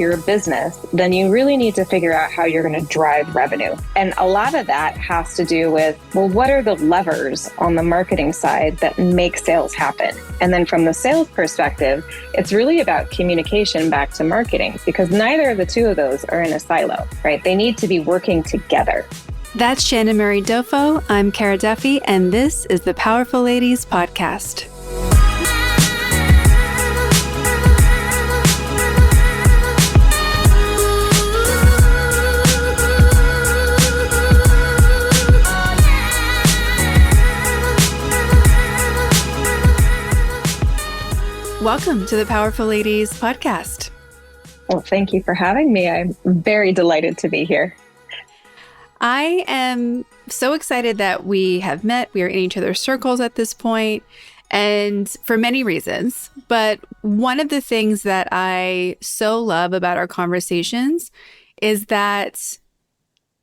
you're a business, then you really need to figure out how you're going to drive revenue. And a lot of that has to do with, well, what are the levers on the marketing side that make sales happen? And then from the sales perspective, it's really about communication back to marketing, because neither of the two of those are in a silo, right? They need to be working together. That's Shannon Murray-Doffo. I'm Cara Duffy, and this is the Powerful Ladies Podcast. Welcome to the Powerful Ladies Podcast. Well, thank you for having me. I'm very delighted to be here. I am so excited that we have met. We are in each other's circles at this point, and for many reasons. But one of the things that I so love about our conversations is that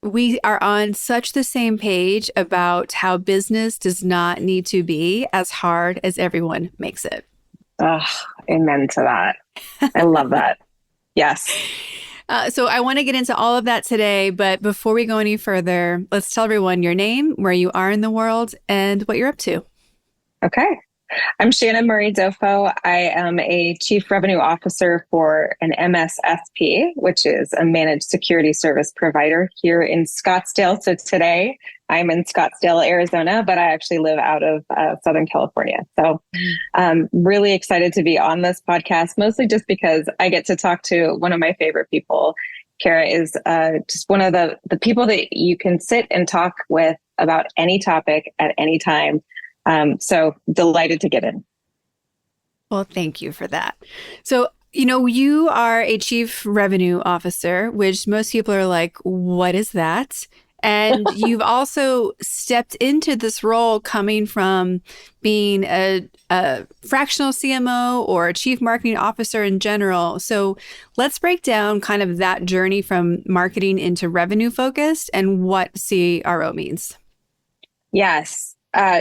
we are on such the same page about how business does not need to be as hard as everyone makes it. Amen to that. I love that. Yes. So I want to get into all of that today, but before we go any further, let's tell everyone your name, where you are in the world, and what you're up to. Okay. I'm Shannon Murray-Doffo. I am a Chief Revenue Officer for an MSSP, which is a managed security service provider here in Scottsdale. So today I'm in Scottsdale, Arizona, but I actually live out of Southern California. So I'm really excited to be on this podcast, mostly just because I get to talk to one of my favorite people. Cara is just one of the people that you can sit and talk with about any topic at any time. So delighted to get in. Well, thank you for that. So, you are a Chief Revenue Officer, which most people are like, what is that? And you've also stepped into this role coming from being a fractional CMO or a Chief Marketing Officer in general. So let's break down kind of that journey from marketing into revenue focused and what CRO means. Yes.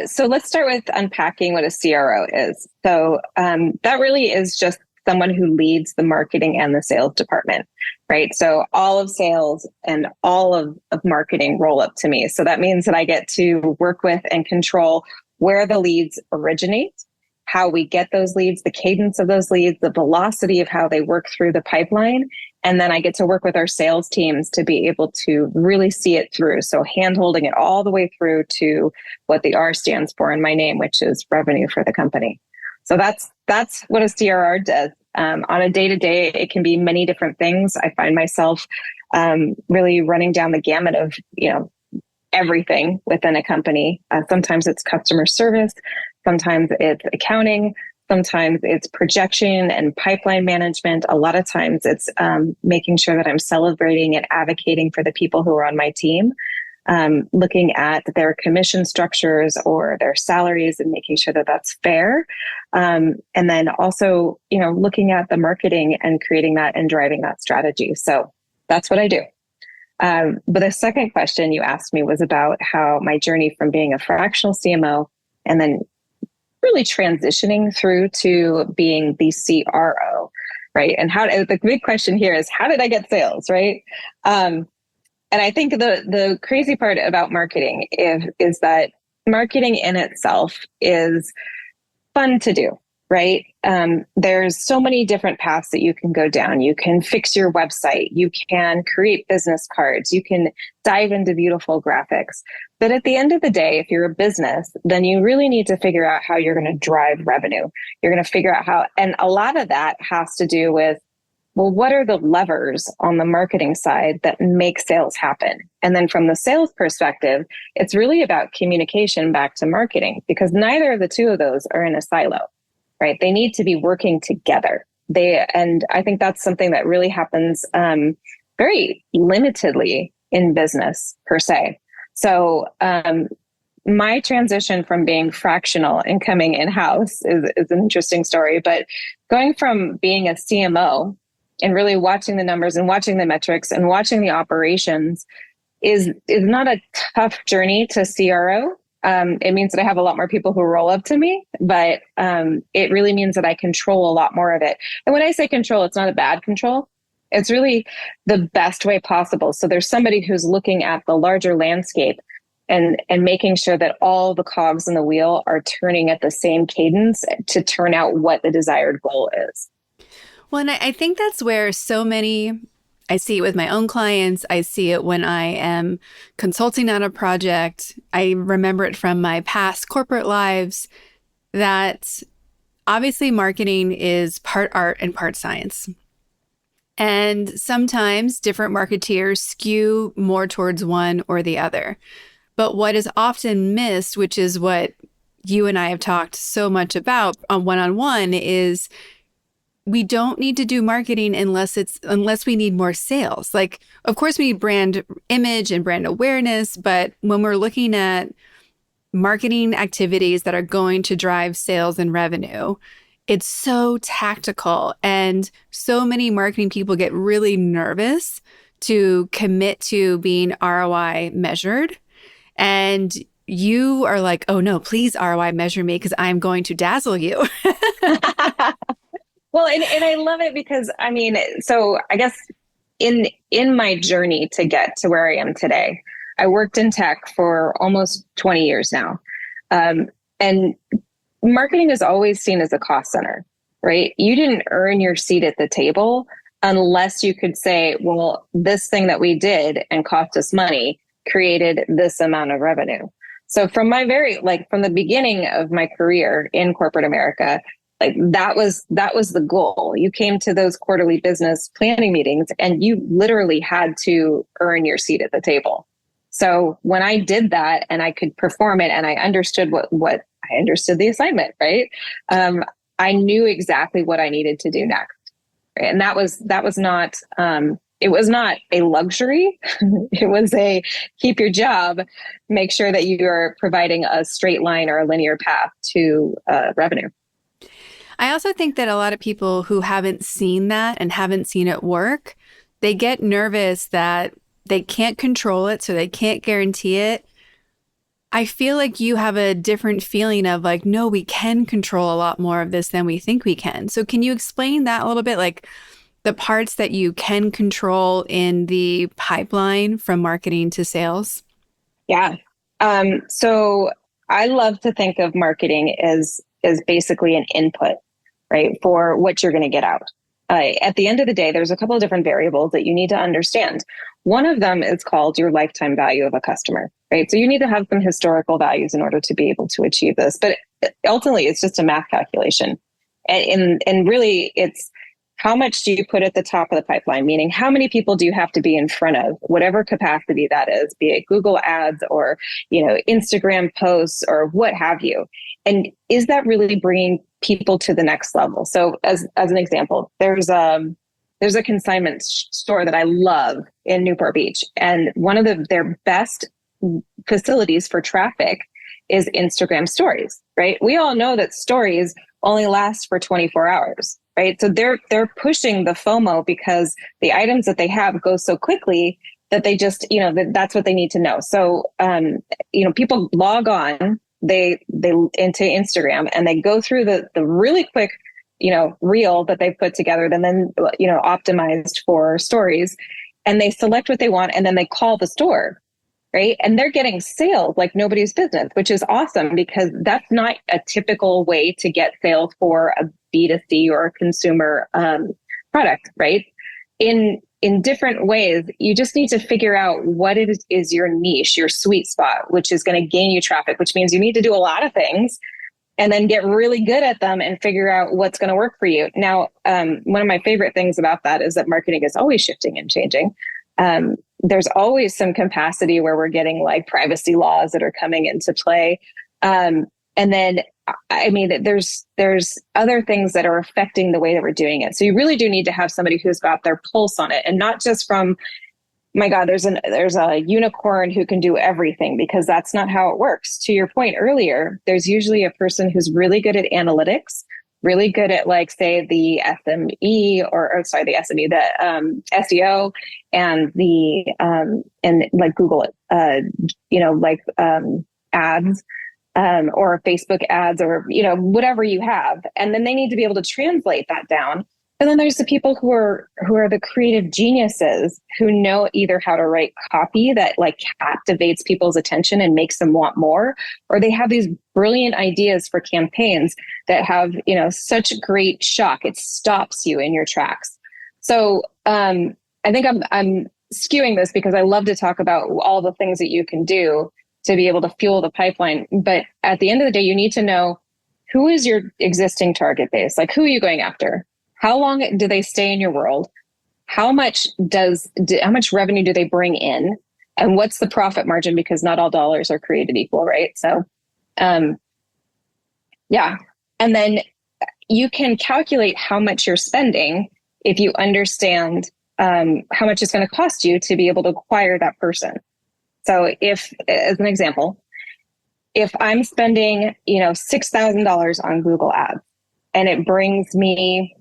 So let's start with unpacking what a CRO is. So that really is just someone who leads the marketing and the sales department, right? So all of sales and all of marketing roll up to me. So that means that I get to work with and control where the leads originate, how we get those leads, the cadence of those leads, the velocity of how they work through the pipeline. And then I get to work with our sales teams to be able to really see it through. So hand-holding it all the way through to what the R stands for in my name, which is revenue for the company. So that's what a CRR does. On a day-to-day, it can be many different things. I find myself really running down the gamut of, everything within a company. Sometimes it's customer service. Sometimes it's accounting. Sometimes it's projection and pipeline management. A lot of times it's making sure that I'm celebrating and advocating for the people who are on my team, looking at their commission structures or their salaries and making sure that that's fair. And then also, looking at the marketing and creating that and driving that strategy. So that's what I do. But the second question you asked me was about how my journey from being a fractional CMO and then really transitioning through to being the CRO, right? And the big question here is, how did I get sales, right? And I think the crazy part about marketing is that marketing in itself is fun to do, right? There's so many different paths that you can go down. You can fix your website. You can create business cards. You can dive into beautiful graphics. But at the end of the day, if you're a business, then you really need to figure out how you're going to drive revenue. You're going to figure out how, and a lot of that has to do with, well, what are the levers on the marketing side that make sales happen? And then from the sales perspective, it's really about communication back to marketing, because neither of the two of those are in a silo, right? They need to be working together. And I think that's something that really happens very limitedly in business per se. So my transition from being fractional and coming in-house is an interesting story, but going from being a CMO and really watching the numbers and watching the metrics and watching the operations is not a tough journey to CRO. It means that I have a lot more people who roll up to me, but it really means that I control a lot more of it. And when I say control, it's not a bad control. It's really the best way possible. So there's somebody who's looking at the larger landscape and making sure that all the cogs in the wheel are turning at the same cadence to turn out what the desired goal is. Well, and I think that's where so many, I see it with my own clients. I see it when I am consulting on a project. I remember it from my past corporate lives that obviously marketing is part art and part science. And sometimes different marketeers skew more towards one or the other. But what is often missed, which is what you and I have talked so much about on one-on-one, is we don't need to do marketing unless we need more sales. Like, of course, we need brand image and brand awareness, but when we're looking at marketing activities that are going to drive sales and revenue, it's so tactical. And so many marketing people get really nervous to commit to being ROI measured. And you are like, oh no, please ROI measure me because I'm going to dazzle you. Well, and I love it because I mean, so I guess in my journey to get to where I am today, I worked in tech for almost 20 years now. And marketing is always seen as a cost center, right? You didn't earn your seat at the table unless you could say, well, this thing that we did and cost us money created this amount of revenue. So from from the beginning of my career in corporate America, like that was the goal. You came to those quarterly business planning meetings and you literally had to earn your seat at the table. So when I did that and I could perform it and I understood what I understood the assignment, right? I knew exactly what I needed to do next. Right? And that was not, it was not a luxury. It was a keep your job, make sure that you are providing a straight line or a linear path to revenue. I also think that a lot of people who haven't seen that and haven't seen it work, they get nervous that they can't control it, so they can't guarantee it. I feel like you have a different feeling of like, no, we can control a lot more of this than we think we can. So can you explain that a little bit? Like the parts that you can control in the pipeline from marketing to sales? Yeah. So I love to think of marketing as basically an input, right, for what you're going to get out. At the end of the day, there's a couple of different variables that you need to understand. One of them is called your lifetime value of a customer, right? So you need to have some historical values in order to be able to achieve this. But ultimately, it's just a math calculation. And really, it's how much do you put at the top of the pipeline? Meaning, how many people do you have to be in front of, whatever capacity that is, be it Google ads or, Instagram posts or what have you. And is that really bringing people to the next level? So as an example, there's a consignment store that I love in Newport Beach. And one of their best facilities for traffic is Instagram stories, right? We all know that stories only last for 24 hours, right? So they're pushing the FOMO because the items that they have go so quickly that they just, that's what they need to know. So, people log on, they into Instagram and they go through the really quick, reel that they put together and then, optimized for stories, and they select what they want and then they call the store, right? And they're getting sales like nobody's business, which is awesome because that's not a typical way to get sales for a B2C or a consumer product, right? In different ways, you just need to figure out what it is your niche, your sweet spot, which is going to gain you traffic, which means you need to do a lot of things and then get really good at them and figure out what's going to work for you. Now, one of my favorite things about that is that marketing is always shifting and changing. There's always some capacity where we're getting like privacy laws that are coming into play. And then, I mean, there's other things that are affecting the way that we're doing it. So you really do need to have somebody who's got their pulse on it, and not just from, my God, there's a unicorn who can do everything, because that's not how it works. To your point earlier, there's usually a person who's really good at analytics, really good at, like, say, the SME the SME, the SEO and and like Google, ads. Or Facebook ads, or, whatever you have. And then they need to be able to translate that down And then there's the people who are the creative geniuses who know either how to write copy that like captivates people's attention and makes them want more, or they have these brilliant ideas for campaigns that have, such great shock. It stops you in your tracks. So I think I'm skewing this because I love to talk about all the things that you can do to be able to fuel the pipeline. But at the end of the day, you need to know who is your existing target base? Like, who are you going after? How long do they stay in your world? How much revenue do they bring in? And what's the profit margin? Because not all dollars are created equal, right? So, yeah. And then you can calculate how much you're spending if you understand how much it's going to cost you to be able to acquire that person. So if, as an example, if I'm spending, $6,000 on Google Ads and it brings me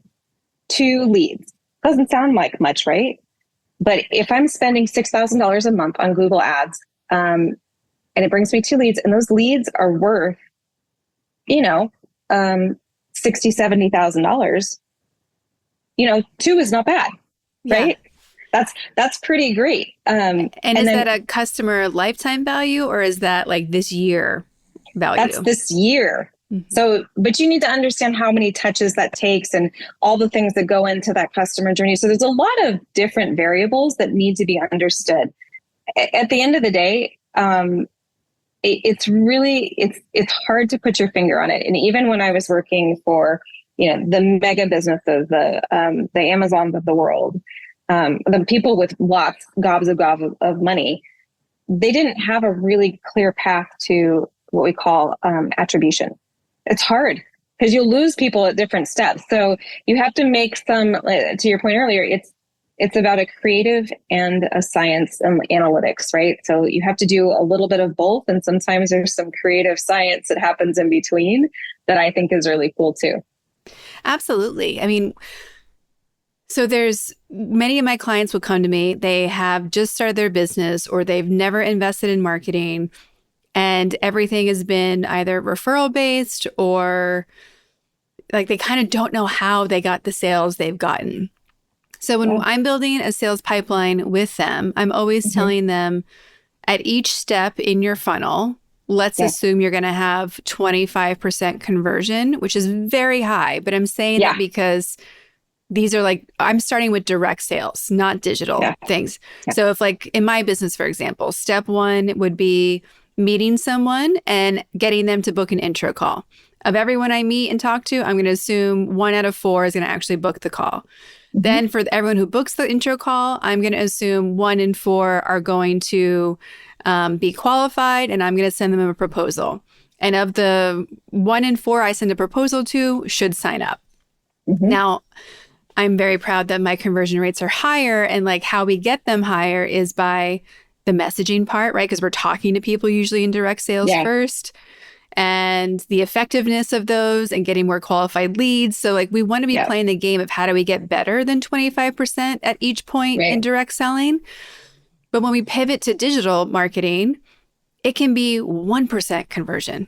2 leads. Doesn't sound like much, right? But if I'm spending $6,000 a month on Google Ads, and it brings me 2 leads, and those leads are worth, $60,000, $70,000, 2 is not bad, right? Yeah. That's pretty great. And is that a customer lifetime value, or is that like this year value? That's this year. Mm-hmm. So, but you need to understand how many touches that takes and all the things that go into that customer journey. So there's a lot of different variables that need to be understood. At the end of the day, it's hard to put your finger on it. And even when I was working for, the mega businesses, the Amazons of the world, the people with gobs of money, they didn't have a really clear path to what we call attribution. It's hard because you'll lose people at different steps. So you have to make some, to your point earlier, it's about a creative and a science and analytics, right? So you have to do a little bit of both. And sometimes there's some creative science that happens in between that I think is really cool too. Absolutely. I mean, so there's many of my clients will come to me. They have just started their business or they've never invested in marketing. And everything has been either referral based or like they kind of don't know how they got the sales they've gotten. So when I'm building a sales pipeline with them, I'm always telling them at each step in your funnel, let's assume you're going to have 25% conversion, which is very high. But I'm saying that because these are like, I'm starting with direct sales, not digital things. Yeah. So if like in my business, for example, step 1 would be meeting someone and getting them to book an intro call. Of everyone I meet and talk to, I'm going to assume 1 out of 4 is going to actually book the call. Mm-hmm. Then for everyone who books the intro call, I'm going to assume 1 in 4 are going to be qualified, and I'm going to send them a proposal. And of the 1 in 4 I send a proposal to should sign up. Mm-hmm. Now, I'm very proud that my conversion rates are higher, and like how we get them higher is by the messaging part, right? Because we're talking to people usually in direct sales first, and the effectiveness of those and getting more qualified leads. So like we want to be playing the game of how do we get better than 25% at each point in direct selling. But when we pivot to digital marketing, it can be 1% conversion.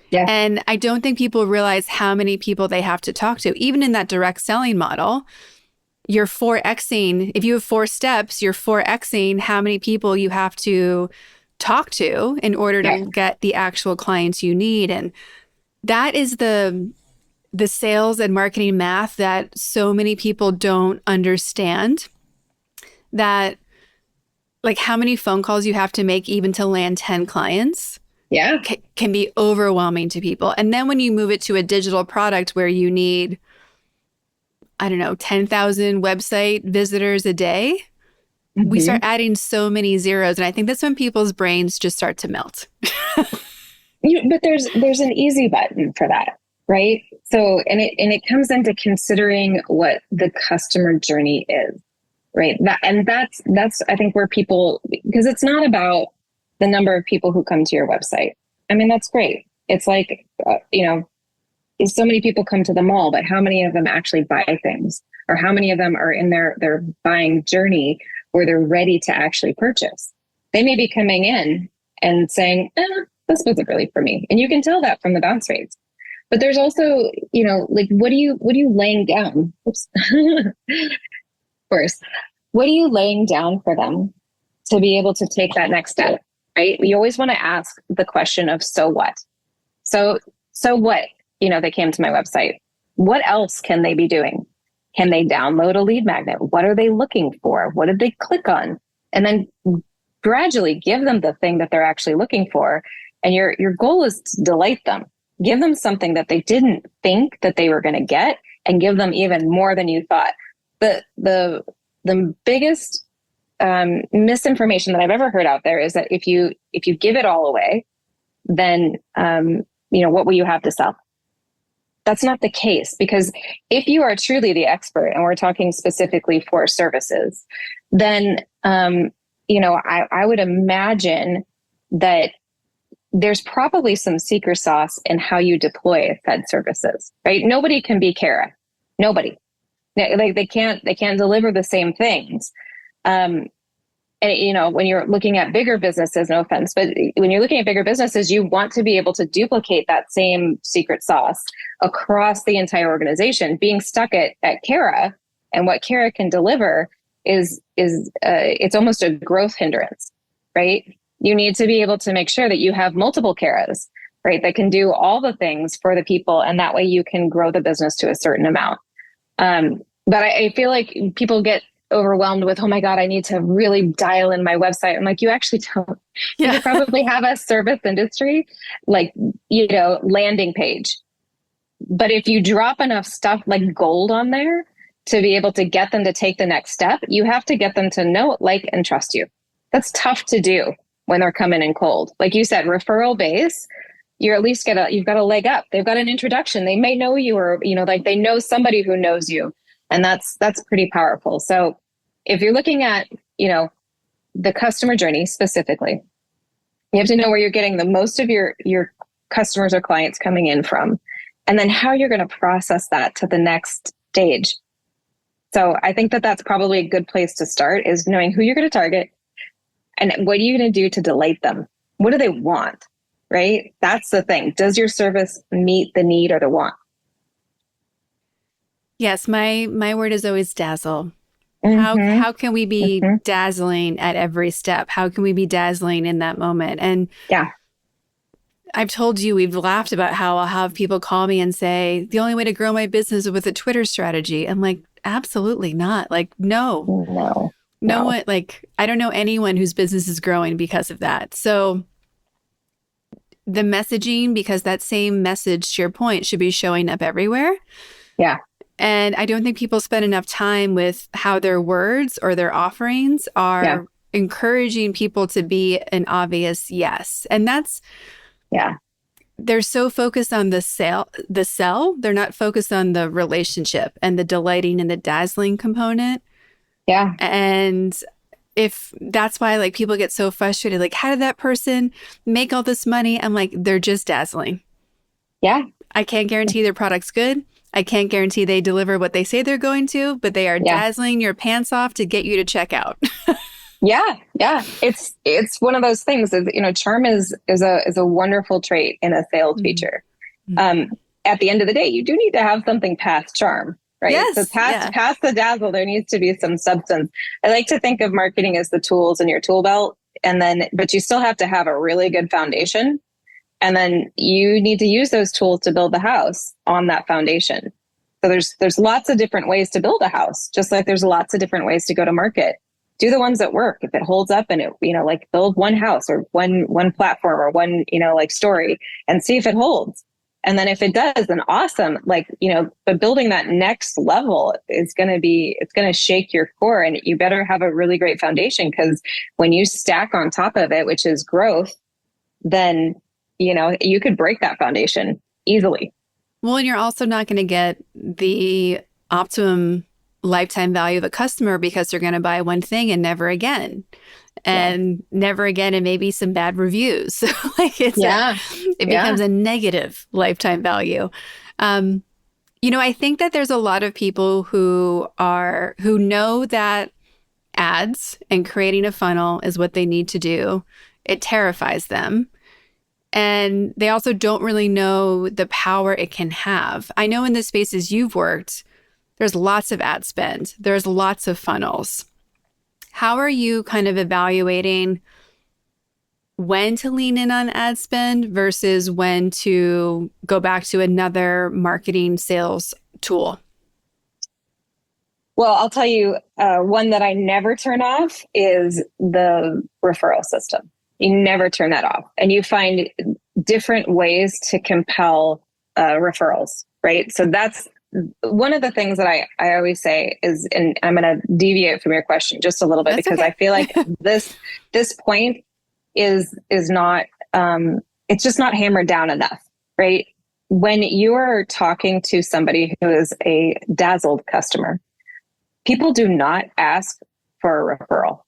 Yeah. And I don't think people realize how many people they have to talk to. Even in that direct selling model, you're 4Xing. If you have 4 steps, you're 4Xing how many people you have to talk to in order to get the actual clients you need. And that is the sales and marketing math that so many people don't understand. That like how many phone calls you have to make even to land 10 clients can be overwhelming to people. And then when you move it to a digital product where you need, I don't know, 10,000 website visitors a day, we start adding so many zeros. And I think that's when people's brains just start to melt. But there's an easy button for that, right? So, and it comes into considering what the customer journey is, right? That's I think where people, because it's not about the number of people who come to your website. I mean, that's great. It's like, so many people come to the mall, but how many of them actually buy things? Or how many of them are in their buying journey where they're ready to actually purchase? They may be coming in and saying, this wasn't really for me. And you can tell that from the bounce rates. But there's also, like, what are you laying down? Oops. First, what are you laying down for them to be able to take that next step, right? We always want to ask the question of, so what? So what? They came to my website. What else can they be doing? Can they download a lead magnet? What are they looking for? What did they click on? And then gradually give them the thing that they're actually looking for. And your goal is to delight them. Give them something that they didn't think that they were going to get, and give them even more than you thought. The biggest misinformation that I've ever heard out there is that if you give it all away, then what will you have to sell? That's not the case, because if you are truly the expert, and we're talking specifically for services, then I would imagine that there's probably some secret sauce in how you deploy Fed services, right? Nobody can be Kara. Nobody. Like they can't deliver the same things. And when you're looking at bigger businesses, no offense, but when you're looking at bigger businesses, you want to be able to duplicate that same secret sauce across the entire organization. Being stuck at Kara and what Kara can deliver is it's almost a growth hindrance, right? You need to be able to make sure that you have multiple Karas, right, that can do all the things for the people, and that way you can grow the business to a certain amount. But I feel like people get overwhelmed with, oh my God, I need to really dial in my website. I'm like, you actually don't. Yeah. You probably have a service industry, like, landing page. But if you drop enough stuff like gold on there to be able to get them to take the next step, you have to get them to know, like, and trust you. That's tough to do when they're coming in cold. Like you said, referral base, you're at least you've got a leg up. They've got an introduction. They may know you, or, like they know somebody who knows you. And that's pretty powerful. So if you're looking at, the customer journey specifically, you have to know where you're getting the most of your customers or clients coming in from, and then how you're going to process that to the next stage. So I think that that's probably a good place to start, is knowing who you're going to target and what are you going to do to delight them? What do they want? Right? That's the thing. Does your service meet the need or the want? Yes, my word is always dazzle. Mm-hmm. How can we be dazzling at every step? How can we be dazzling in that moment? And yeah, I've told you, we've laughed about how I'll have people call me and say, the only way to grow my business is with a Twitter strategy. I'm like, absolutely not. Like, no one, like, I don't know anyone whose business is growing because of that. So the messaging, because that same message, to your point, should be showing up everywhere. Yeah. And I don't think people spend enough time with how their words or their offerings are encouraging people to be an obvious yes. And that's, they're so focused on the sell. They're not focused on the relationship and the delighting and the dazzling component. Yeah. And if that's why, like, people get so frustrated, like, how did that person make all this money? I'm like, they're just dazzling. Yeah. I can't guarantee their product's good. I can't guarantee they deliver what they say they're going to, but they are dazzling your pants off to get you to check out. Yeah. It's one of those things. Charm is a wonderful trait in a sales feature. At the end of the day, you do need to have something past charm, right? Yes, so past the dazzle, there needs to be some substance. I like to think of marketing as the tools in your tool belt, but you still have to have a really good foundation. And then you need to use those tools to build the house on that foundation. So there's lots of different ways to build a house, just like there's lots of different ways to go to market. Do the ones that work. If it holds up, and it, like, build one house or one platform or one, like, story, and see if it holds. And then if it does, then awesome. Like, but building that next level it's going to shake your core, and you better have a really great foundation, because when you stack on top of it, which is growth, then you could break that foundation easily. Well, and you're also not going to get the optimum lifetime value of a customer, because they're going to buy one thing and never again. And never again, and maybe some bad reviews. So like it becomes a negative lifetime value. I think that there's a lot of people who know that ads and creating a funnel is what they need to do. It terrifies them. And they also don't really know the power it can have. I know in the spaces you've worked, there's lots of ad spend. There's lots of funnels. How are you kind of evaluating when to lean in on ad spend versus when to go back to another marketing sales tool? Well, I'll tell you, one that I never turn off is the referral system. You never turn that off. And you find different ways to compel referrals, right? So that's one of the things that I always say is, and I'm going to deviate from your question just a little bit, because I feel like this point is not, it's just not hammered down enough, right? When you are talking to somebody who is a dazzled customer, people do not ask for a referral.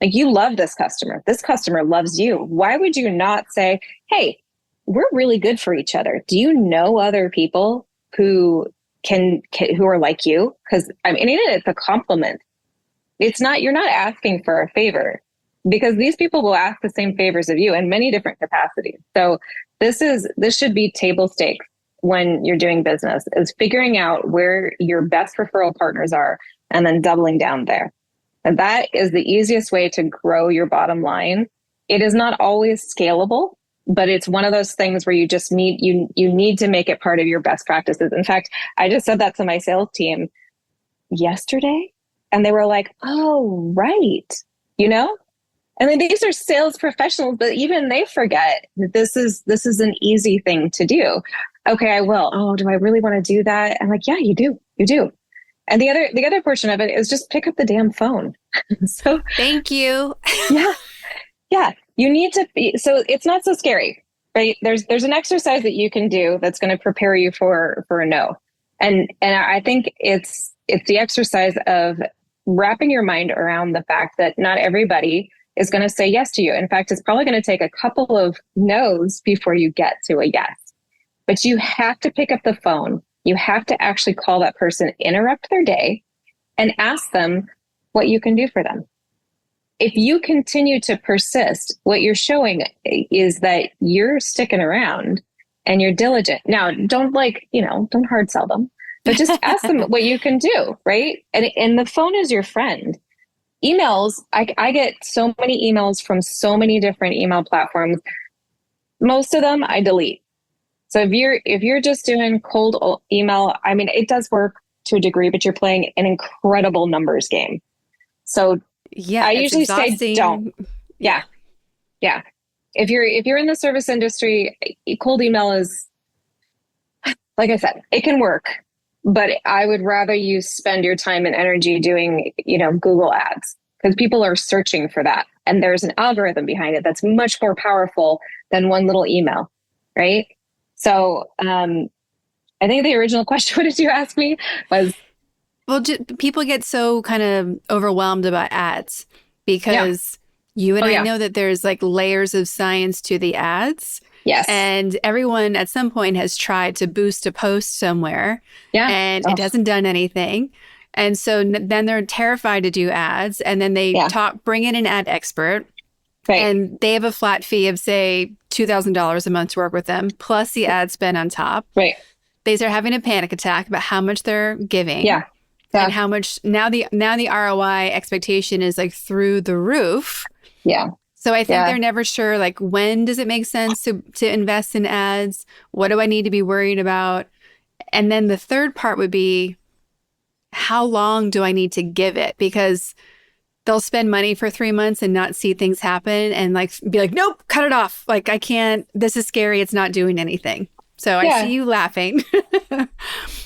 Like, you love this customer. This customer loves you. Why would you not say, hey, we're really good for each other. Do you know other people who who are like you? Because I mean, it's a compliment. It's not, you're not asking for a favor, because these people will ask the same favors of you in many different capacities. So this should be table stakes when you're doing business, is figuring out where your best referral partners are and then doubling down there. And that is the easiest way to grow your bottom line. It is not always scalable, but it's one of those things where you just need, you need to make it part of your best practices. In fact, I just said that to my sales team yesterday, and they were like, oh, right. You know, I mean, these are sales professionals, but even they forget that this is an easy thing to do. Okay, I will. Oh, do I really want to do that? I'm like, yeah, you do. You do. And the other portion of it is just pick up the damn phone. So thank you. Yeah. You need to be, so it's not so scary, right? There's an exercise that you can do that's going to prepare you for a no. And I think it's the exercise of wrapping your mind around the fact that not everybody is going to say yes to you. In fact, it's probably going to take a couple of no's before you get to a yes. But you have to pick up the phone. You have to actually call that person, interrupt their day, and ask them what you can do for them. If you continue to persist, what you're showing is that you're sticking around and you're diligent. Now, don't don't hard sell them, but just ask them what you can do, right? And the phone is your friend. Emails, I get so many emails from so many different email platforms. Most of them I delete. So if you're just doing cold email, I mean, it does work to a degree, but you're playing an incredible numbers game. So yeah, I usually say don't. Yeah. If you're in the service industry, cold email is, like I said, it can work, but I would rather you spend your time and energy doing, Google ads, because people are searching for that. And there's an algorithm behind it that's much more powerful than one little email, right? So I think the original question, what did you ask me, was... Well, people get so kind of overwhelmed about ads because you and I know that there's like layers of science to the ads. Yes. And everyone at some point has tried to boost a post somewhere and it hasn't done anything. And so then they're terrified to do ads, and then they bring in an ad expert. Right. And they have a flat fee of, say, $2,000 a month to work with them, plus the ad spend on top. Right. They start having a panic attack about how much they're giving. Yeah. And how much now the ROI expectation is like through the roof. Yeah. So I think they're never sure, like, when does it make sense to invest in ads? What do I need to be worried about? And then the third part would be, how long do I need to give it? Because they'll spend money for 3 months and not see things happen and like be like, nope, cut it off. Like, I can't, this is scary. It's not doing anything. So I see you laughing.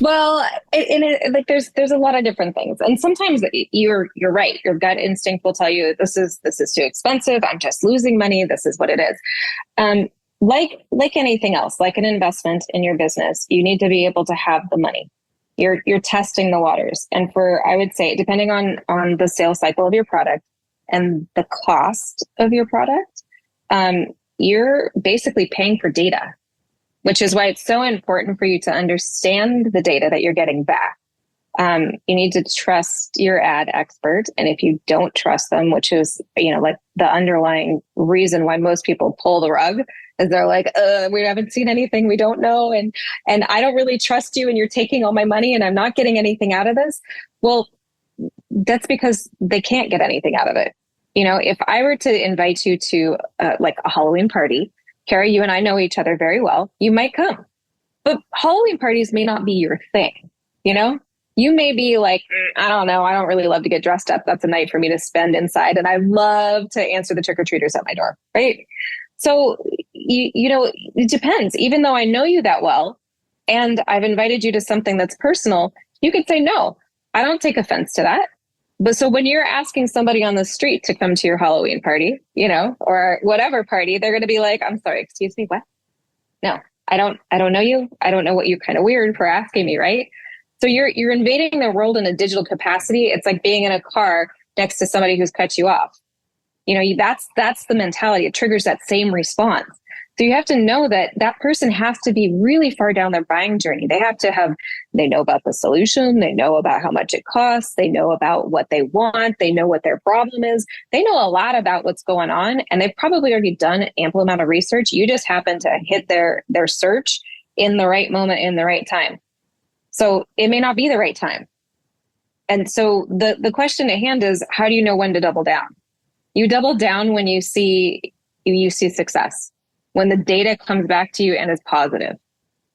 Well, there's a lot of different things, and sometimes you're right. Your gut instinct will tell you this is too expensive. I'm just losing money. This is what it is. Like anything else, like an investment in your business, you need to be able to have the money. You're testing the waters, and I would say, depending on the sales cycle of your product and the cost of your product, you're basically paying for data, which is why it's so important for you to understand the data that you're getting back. You need to trust your ad expert. And if you don't trust them, which is, like the underlying reason why most people pull the rug, is they're like, we haven't seen anything, we don't know. And I don't really trust you, and you're taking all my money and I'm not getting anything out of this. Well, that's because they can't get anything out of it. If I were to invite you to like a Halloween party, Kara, you and I know each other very well, you might come. But Halloween parties may not be your thing, You may be like, I don't know, I don't really love to get dressed up. That's a night for me to spend inside. And I love to answer the trick-or-treaters at my door, right? So, it depends. Even though I know you that well, and I've invited you to something that's personal, you could say, no, I don't take offense to that. But so when you're asking somebody on the street to come to your Halloween party, or whatever party, they're going to be like, I'm sorry, excuse me, what? No, I don't know you. I don't know what you're kind of weird for asking me, right? So you're invading the world in a digital capacity. It's like being in a car next to somebody who's cut you off. That's the mentality. It triggers that same response. So you have to know that person has to be really far down their buying journey. They know about the solution. They know about how much it costs. They know about what they want. They know what their problem is. They know a lot about what's going on, and they've probably already done an ample amount of research. You just happen to hit their search in the right moment, in the right time. So it may not be the right time. And so the question at hand is, how do you know when to double down? You double down when you see success. When the data comes back to you and is positive,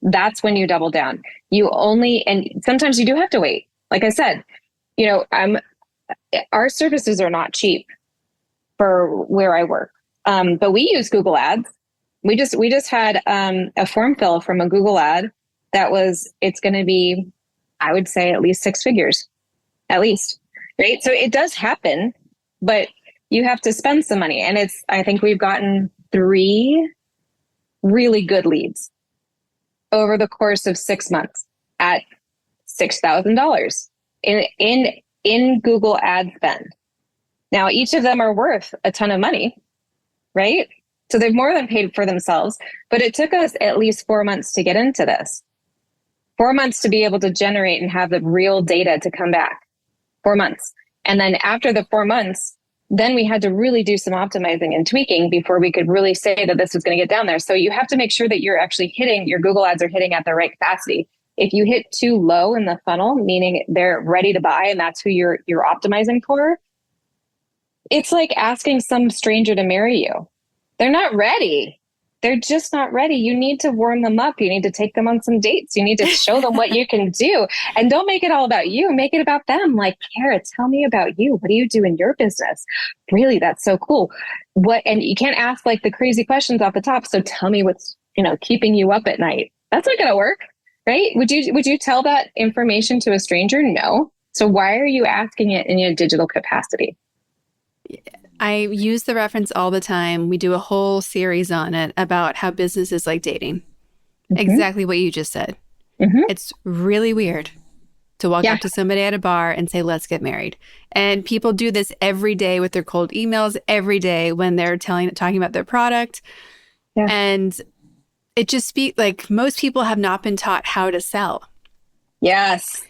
that's when you double down. And sometimes you do have to wait. Like I said, our services are not cheap for where I work. But we use Google Ads. We just had a form fill from a Google ad it's going to be, I would say, at least 6 figures, at least, right? So it does happen, but you have to spend some money. And I think we've gotten 3 really good leads over the course of 6 months at $6,000 in Google ad spend. Now, each of them are worth a ton of money, right? So they've more than paid for themselves, but it took us at least 4 months to get into this. 4 months to be able to generate and have the real data to come back. 4 months. And then after the 4 months, then we had to really do some optimizing and tweaking before we could really say that this was going to get down there. So you have to make sure that you're actually your Google ads are hitting at the right capacity. If you hit too low in the funnel, meaning they're ready to buy and that's who you're optimizing for, it's like asking some stranger to marry you. They're not ready. They're just not ready. You need to warm them up. You need to take them on some dates. You need to show them what you can do. And don't make it all about you. Make it about them. Like, Kara, tell me about you. What do you do in your business? Really, that's so cool. And you can't ask like the crazy questions off the top. So tell me what's, keeping you up at night. That's not going to work, right? Would you tell that information to a stranger? No. So why are you asking it in a digital capacity? I use the reference all the time. We do a whole series on it about how business is like dating. Mm-hmm. Exactly what you just said. Mm-hmm. It's really weird to walk up to somebody at a bar and say, let's get married. And people do this every day with their cold emails, every day when they're talking about their product. Yeah. And it just like most people have not been taught how to sell. Yes.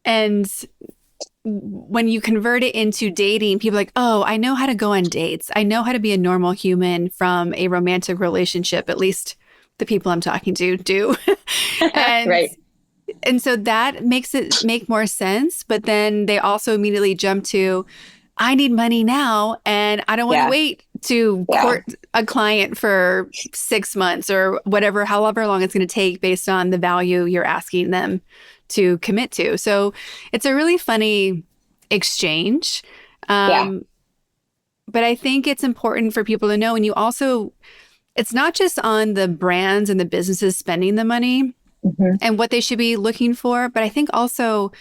And when you convert it into dating, people are like, oh, I know how to go on dates. I know how to be a normal human from a romantic relationship. At least the people I'm talking to do. Right. And so that makes it make more sense. But then they also immediately jump to, I need money now. And I don't want to wait to court a client for 6 months or however long it's going to take based on the value you're asking them to commit to. So it's a really funny exchange. But I think it's important for people to know. And it's not just on the brands and the businesses spending the money and what they should be looking for, but I think also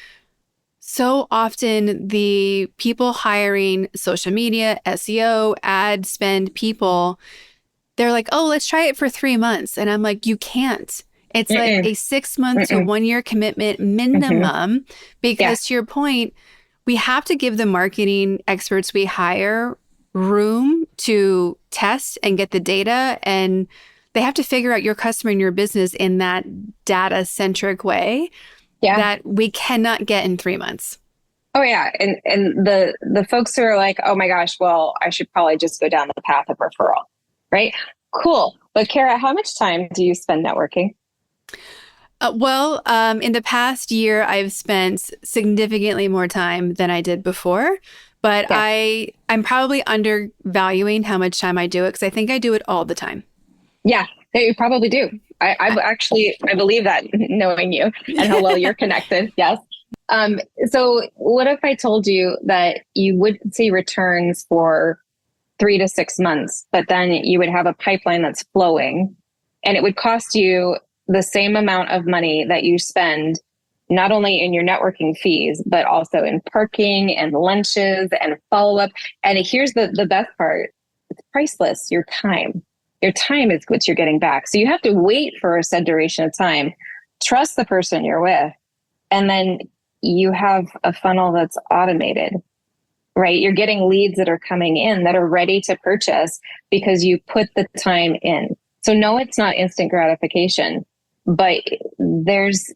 so often the people hiring social media, SEO, ad spend people, they're like, oh, let's try it for 3 months. And I'm like, you can't. It's like a 6 month to 1 year commitment minimum, because to your point, we have to give the marketing experts we hire room to test and get the data, and they have to figure out your customer and your business in that data-centric way. Yeah. that we cannot get in 3 months. Oh yeah. And the folks who are like, oh my gosh, well, I should probably just go down the path of referral, right? Cool. But Kara, how much time do you spend networking? In the past year, I've spent significantly more time than I did before, but Yeah. I'm probably undervaluing how much time I do it because I think I do it all the time. Yeah, you probably do. I believe that knowing you and how well you're connected. Yes. So what if I told you that you would see returns for 3 to 6 months, but then you would have a pipeline that's flowing and it would cost you the same amount of money that you spend not only in your networking fees, but also in parking and lunches and follow up. And here's the best part. It's priceless. Your time. Your time is what you're getting back. So you have to wait for a said duration of time, trust the person you're with, and then you have a funnel that's automated, right? You're getting leads that are coming in that are ready to purchase because you put the time in. So no, it's not instant gratification, but there's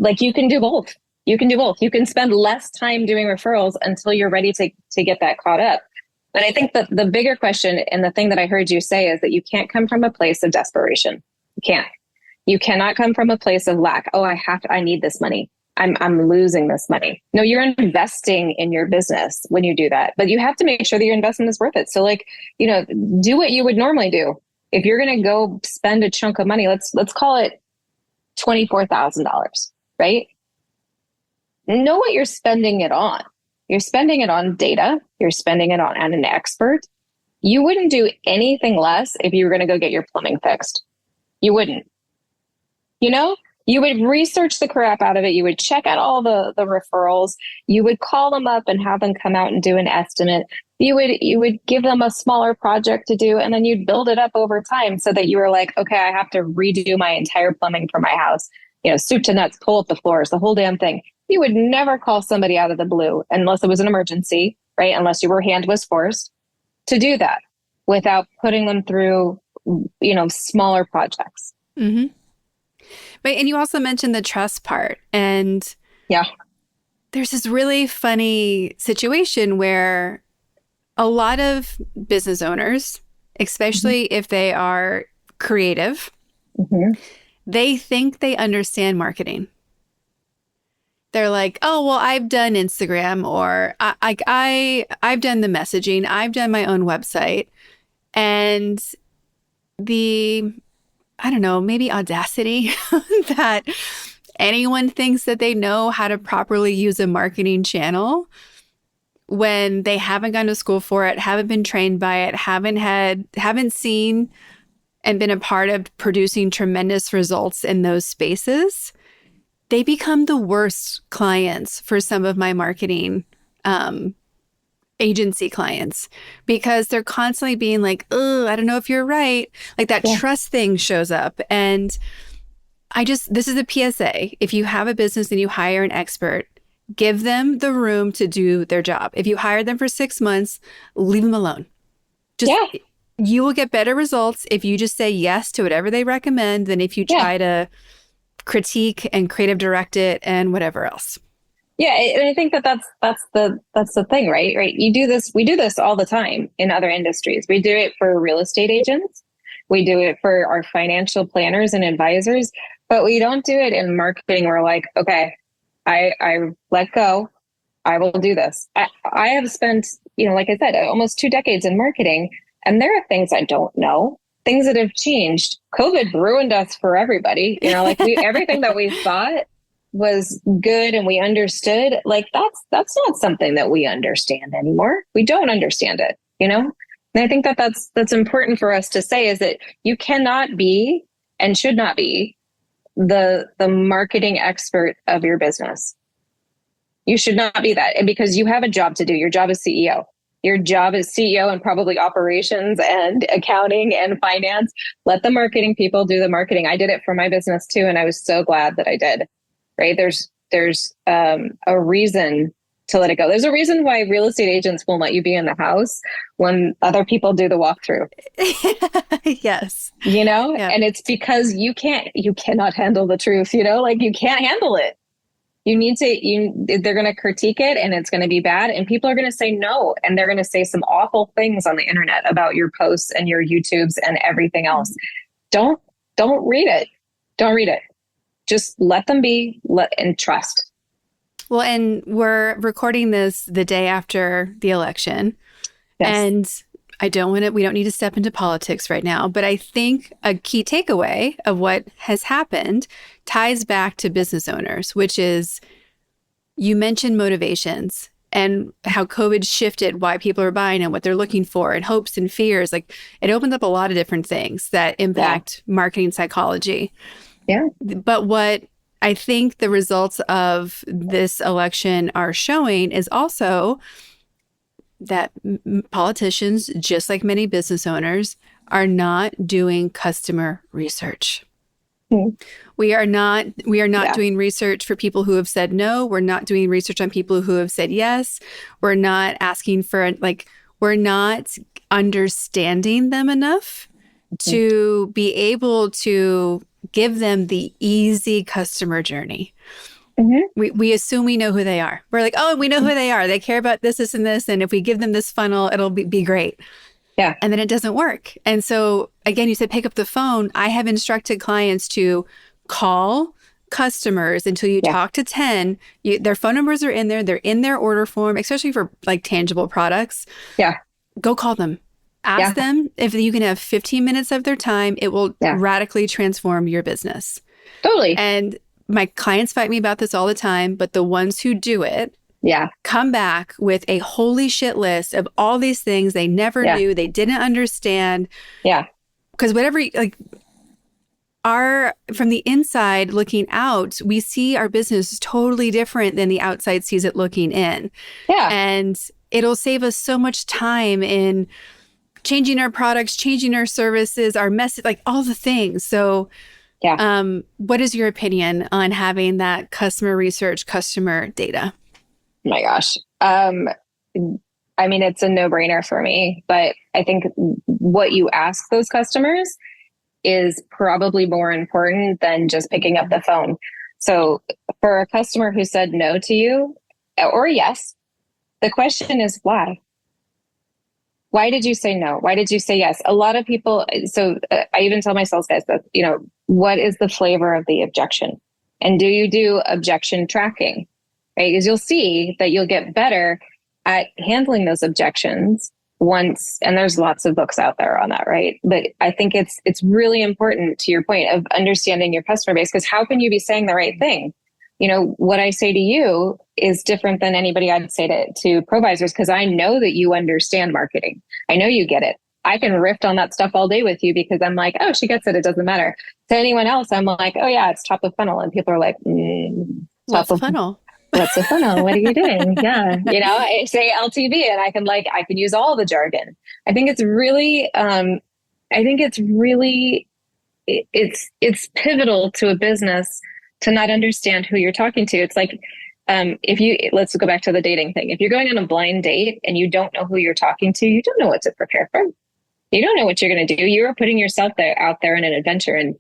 like, you can do both. You can do both. You can spend less time doing referrals until you're ready to get that caught up. But I think that the bigger question and the thing that I heard you say is that you can't come from a place of desperation. You can't. You cannot come from a place of lack. Oh, I need this money. I'm losing this money. No, you're investing in your business when you do that, but you have to make sure that your investment is worth it. So like, do what you would normally do. If you're going to go spend a chunk of money, let's call it $24,000, right? Know what you're spending it on. You're spending it on data. You're spending it on an expert. You wouldn't do anything less if you were going to go get your plumbing fixed. You wouldn't. You would research the crap out of it. You would check out all the referrals. You would call them up and have them come out and do an estimate. You would give them a smaller project to do, and then you'd build it up over time so that you were like, okay, I have to redo my entire plumbing for my house. Soup to nuts, pull up the floors, the whole damn thing. You would never call somebody out of the blue unless it was an emergency, right? Unless your hand was forced to do that without putting them through, smaller projects. Mm-hmm. But, and you also mentioned the trust part. And yeah, there's this really funny situation where a lot of business owners, especially if they are creative, they think they understand marketing. They're like, oh, well, I've done Instagram, or I've done the messaging. I've done my own website. And I don't know, maybe audacity that anyone thinks that they know how to properly use a marketing channel when they haven't gone to school for it, haven't been trained by it, haven't seen and been a part of producing tremendous results in those spaces. They become the worst clients for some of my marketing agency clients because they're constantly being like, oh, I don't know if you're right. Like that trust thing shows up. And this is a PSA. If you have a business and you hire an expert, give them the room to do their job. If you hire them for 6 months, leave them alone. You will get better results if you just say yes to whatever they recommend than if you try to critique and creative direct it and whatever else. Yeah, and I think that's the thing, right? Right. We do this all the time in other industries. We do it for real estate agents. We do it for our financial planners and advisors, but we don't do it in marketing. We're like, okay, I let go. I will do this. I have spent, like I said, almost 2 decades in marketing, and there are things I don't know, things that have changed. COVID ruined us for everybody. Everything that we thought was good and we understood, like that's not something that we understand anymore. We don't understand it, And I think that's important for us to say is that you cannot be and should not be the marketing expert of your business. You should not be that. And because you have a job to do, your job is CEO. Your job is CEO and probably operations and accounting and finance. Let the marketing people do the marketing. I did it for my business too. And I was so glad that I did. Right. There's a reason to let it go. There's a reason why real estate agents won't let you be in the house when other people do the walkthrough. Yes. And it's because you cannot handle the truth, you can't handle it. they're going to critique it and it's going to be bad and people are going to say no. And they're going to say some awful things on the internet about your posts and your YouTubes and everything else. Don't read it. Don't read it. Just let them be and trust. Well, and we're recording this the day after the election. Yes. And we don't need to step into politics right now, but I think a key takeaway of what has happened ties back to business owners, which is you mentioned motivations and how COVID shifted why people are buying and what they're looking for and hopes and fears. Like it opened up a lot of different things that impact marketing psychology. Yeah. But what I think the results of this election are showing is also that politicians, just like many business owners, are not doing customer research. We are not doing research for people who have said no. We're not doing research on people who have said yes. We're not asking for, we're not understanding them enough to be able to give them the easy customer journey. We assume we know who they are. We're like, oh, we know who they are. They care about this, and this. And if we give them this funnel, it'll be great. Yeah. And then it doesn't work. And so, again, you said pick up the phone. I have instructed clients to call customers until you talk to 10. Their phone numbers are in there. They're in their order form, especially for like tangible products. Yeah. Go call them. Ask them if you can have 15 minutes of their time. It will radically transform your business. Totally. And my clients fight me about this all the time, but the ones who do it come back with a holy shit list of all these things they never knew, they didn't understand. Yeah. Because from the inside looking out, we see our business totally different than the outside sees it looking in. Yeah. And it'll save us so much time in changing our products, changing our services, our message, like all the things. So what is your opinion on having that customer research, customer data? Oh my gosh. I mean, it's a no-brainer for me, but I think what you ask those customers is probably more important than just picking up the phone. So for a customer who said no to you or yes, the question is why? Why did you say no? Why did you say yes? A lot of people, I even tell my sales guys that, what is the flavor of the objection? And do you do objection tracking? Right? Because you'll see that you'll get better at handling those objections once, and there's lots of books out there on that, right? But I think it's really important to your point of understanding your customer base, because how can you be saying the right thing? What I say to you is different than anybody I'd say to provisors, because I know that you understand marketing. I know you get it. I can riff on that stuff all day with you because I'm like, oh, she gets it. It doesn't matter. To anyone else, I'm like, oh yeah, it's top of funnel. And people are like, what's a funnel? What's a funnel? What are you doing? Yeah. I say LTV and I can use all the jargon. I think it's really, it's pivotal to a business to not understand who you're talking to. It's like, let's go back to the dating thing. If you're going on a blind date and you don't know who you're talking to, you don't know what to prepare for. You don't know what you're going to do. You are putting yourself out there in an adventure, and,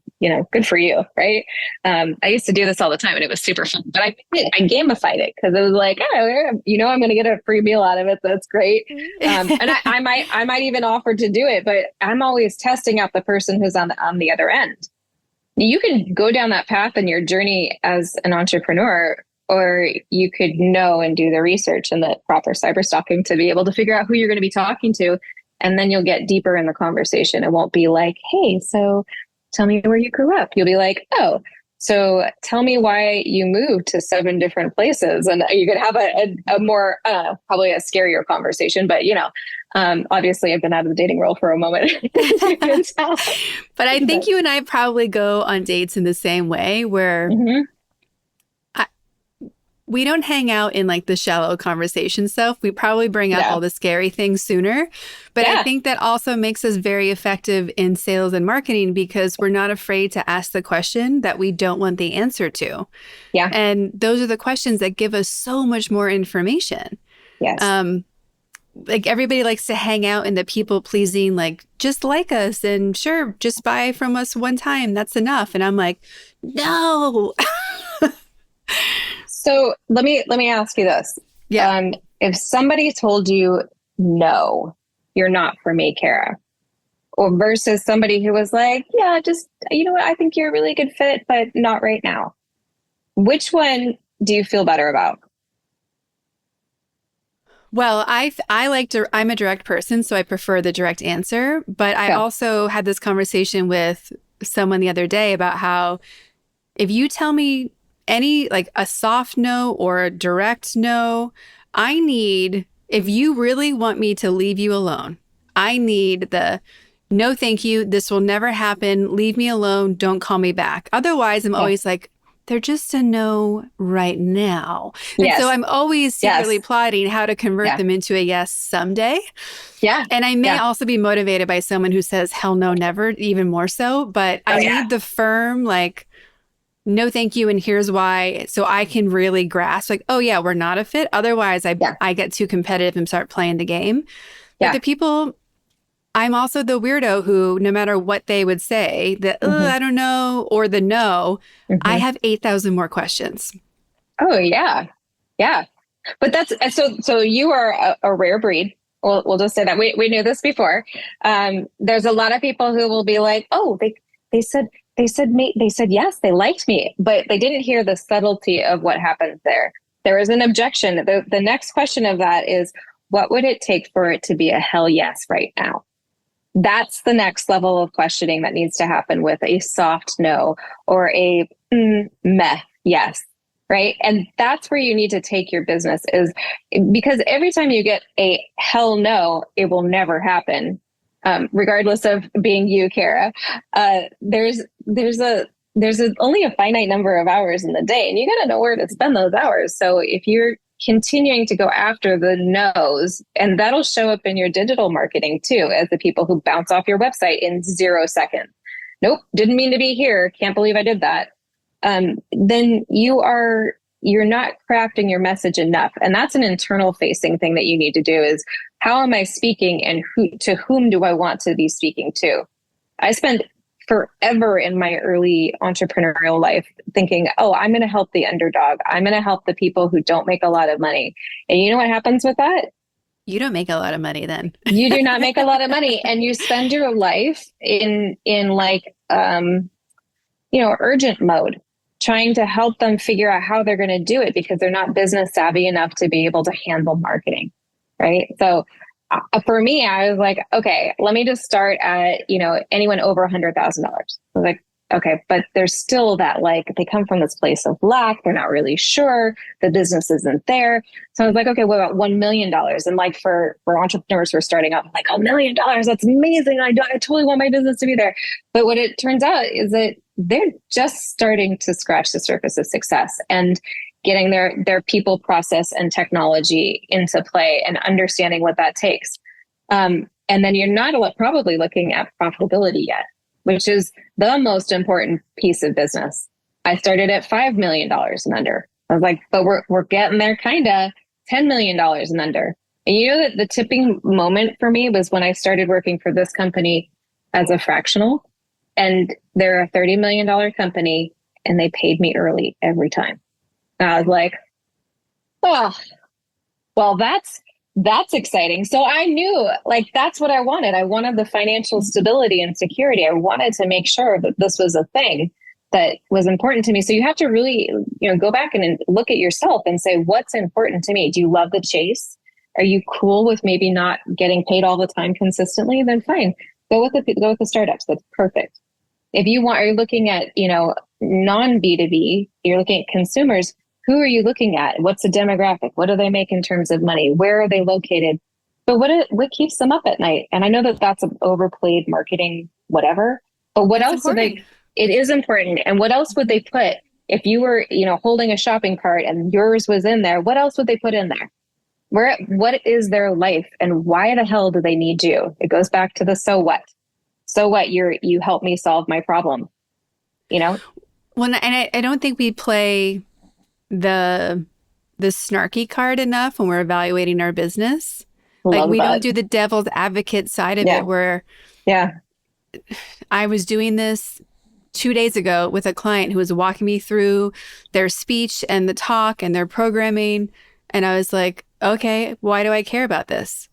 good for you. Right. I used to do this all the time and it was super fun, but I gamified it because it was like, I'm going to get a free meal out of it. That's great. And I might even offer to do it, but I'm always testing out the person who's on the other end. You can go down that path in your journey as an entrepreneur, or you could know and do the research and the proper cyber stalking to be able to figure out who you're going to be talking to. And then you'll get deeper in the conversation. It won't be like, hey, so tell me where you grew up. You'll be like, oh, so tell me why you moved to 7 different places. And you could have a more, probably a scarier conversation. But, obviously I've been out of the dating world for a moment. But I think you and I probably go on dates in the same way where we don't hang out in like the shallow conversation stuff. We probably bring up all the scary things sooner. But I think that also makes us very effective in sales and marketing because we're not afraid to ask the question that we don't want the answer to. Yeah. And those are the questions that give us so much more information. Yes. Like everybody likes to hang out in the people pleasing, like just like us and sure, just buy from us one time. That's enough. And I'm like, no. So let me ask you this. Yeah. If somebody told you no, you're not for me, Kara, or versus somebody who was like, yeah, just you know what, I think you're a really good fit, but not right now. Which one do you feel better about? Well, I like to, I'm a direct person, so I prefer the direct answer. But I Yeah. also had this conversation with someone the other day about how if you tell me any, like a soft no or a direct no, I need, if you really want me to leave you alone, I need the no, thank you. This will never happen. Leave me alone. Don't call me back. Otherwise, I'm Yeah. always like, they're just a no right now. And so Yes. I'm always secretly Yes. plotting how to convert Yeah. them into a yes someday. Yeah. And I may Yeah. also be motivated by someone who says hell no, never, even more so. But Oh I yeah. need the firm, like, no, thank you. And here's why. So I can really grasp, like, oh, yeah, we're not a fit. Otherwise, Yeah. I get too competitive and start playing the game. But Yeah. the people, I'm also the weirdo who, no matter what they would say, the Hmm. I don't know, or the no, I Hmm. have 8,000 more questions. Oh yeah. Yeah. But that's so you are a rare breed. We'll just say that we knew this before. There's a lot of people who will be like, oh, they said they said yes, they liked me, but they didn't hear the subtlety of what happens there. There is an objection. The next question of that is, what would it take for it to be a hell yes right now? That's the next level of questioning that needs to happen with a soft no or a meh yes, right? And that's where you need to take your business, is because every time you get a hell no, it will never happen, regardless of being you, Kara. There's only a finite number of hours in the day, and you got to know where to spend those hours. So if you're continuing to go after the no's, and that'll show up in your digital marketing too, as the people who bounce off your website in 0 seconds. Nope, didn't mean to be here. Can't believe I did that. Then you're not crafting your message enough, and that's an internal facing thing that you need to do. Is how am I speaking, and to whom do I want to be speaking to? I spent forever in my early entrepreneurial life thinking, oh, I'm going to help the underdog. I'm going to help the people who don't make a lot of money. And you know what happens with that? You don't make a lot of money then. You do not make a lot of money, and you spend your life in like urgent mode, trying to help them figure out how they're going to do it because they're not business savvy enough to be able to handle marketing, right? So for me, I was like, okay, let me just start at, anyone over $100,000. I was like, okay, but there's still that, like, they come from this place of lack. They're not really sure. The business isn't there. So I was like, okay, what about $1 million? And like for entrepreneurs who are starting up, I'm like, $1 million, that's amazing. I totally want my business to be there. But what it turns out is that they're just starting to scratch the surface of success and getting their people, process, and technology into play and understanding what that takes. And then you're not probably looking at profitability yet, which is the most important piece of business. I started at $5 million and under. I was like, but we're getting there, kind of $10 million and under. And you know that the tipping moment for me was when I started working for this company as a fractional, and they're a $30 million company, and they paid me early every time. And I was like, oh, well, that's exciting. So I knew, like, that's what I wanted. I wanted the financial stability and security. I wanted to make sure that this was a thing that was important to me. So you have to really, go back and look at yourself and say, what's important to me? Do you love the chase? Are you cool with maybe not getting paid all the time consistently? Then fine. Go with the startups. That's perfect. If you're looking at, non B2B, you're looking at consumers. Who are you looking at? What's the demographic? What do they make in terms of money? Where are they located? But what keeps them up at night? And I know that that's an overplayed marketing, whatever. But what That's else would important. it is important. And what else would they put if you were, holding a shopping cart and yours was in there? What else would they put in there? What is their life, and why the hell do they need you? It goes back to the so what. So what? You help me solve my problem. Well, and I don't think we play the snarky card enough when we're evaluating our business. Like, Love we don't that. do the devil's advocate side of Yeah. it, where Yeah. I was doing this 2 days ago with a client who was walking me through their speech and the talk and their programming. And I was like, okay, why do I care about this?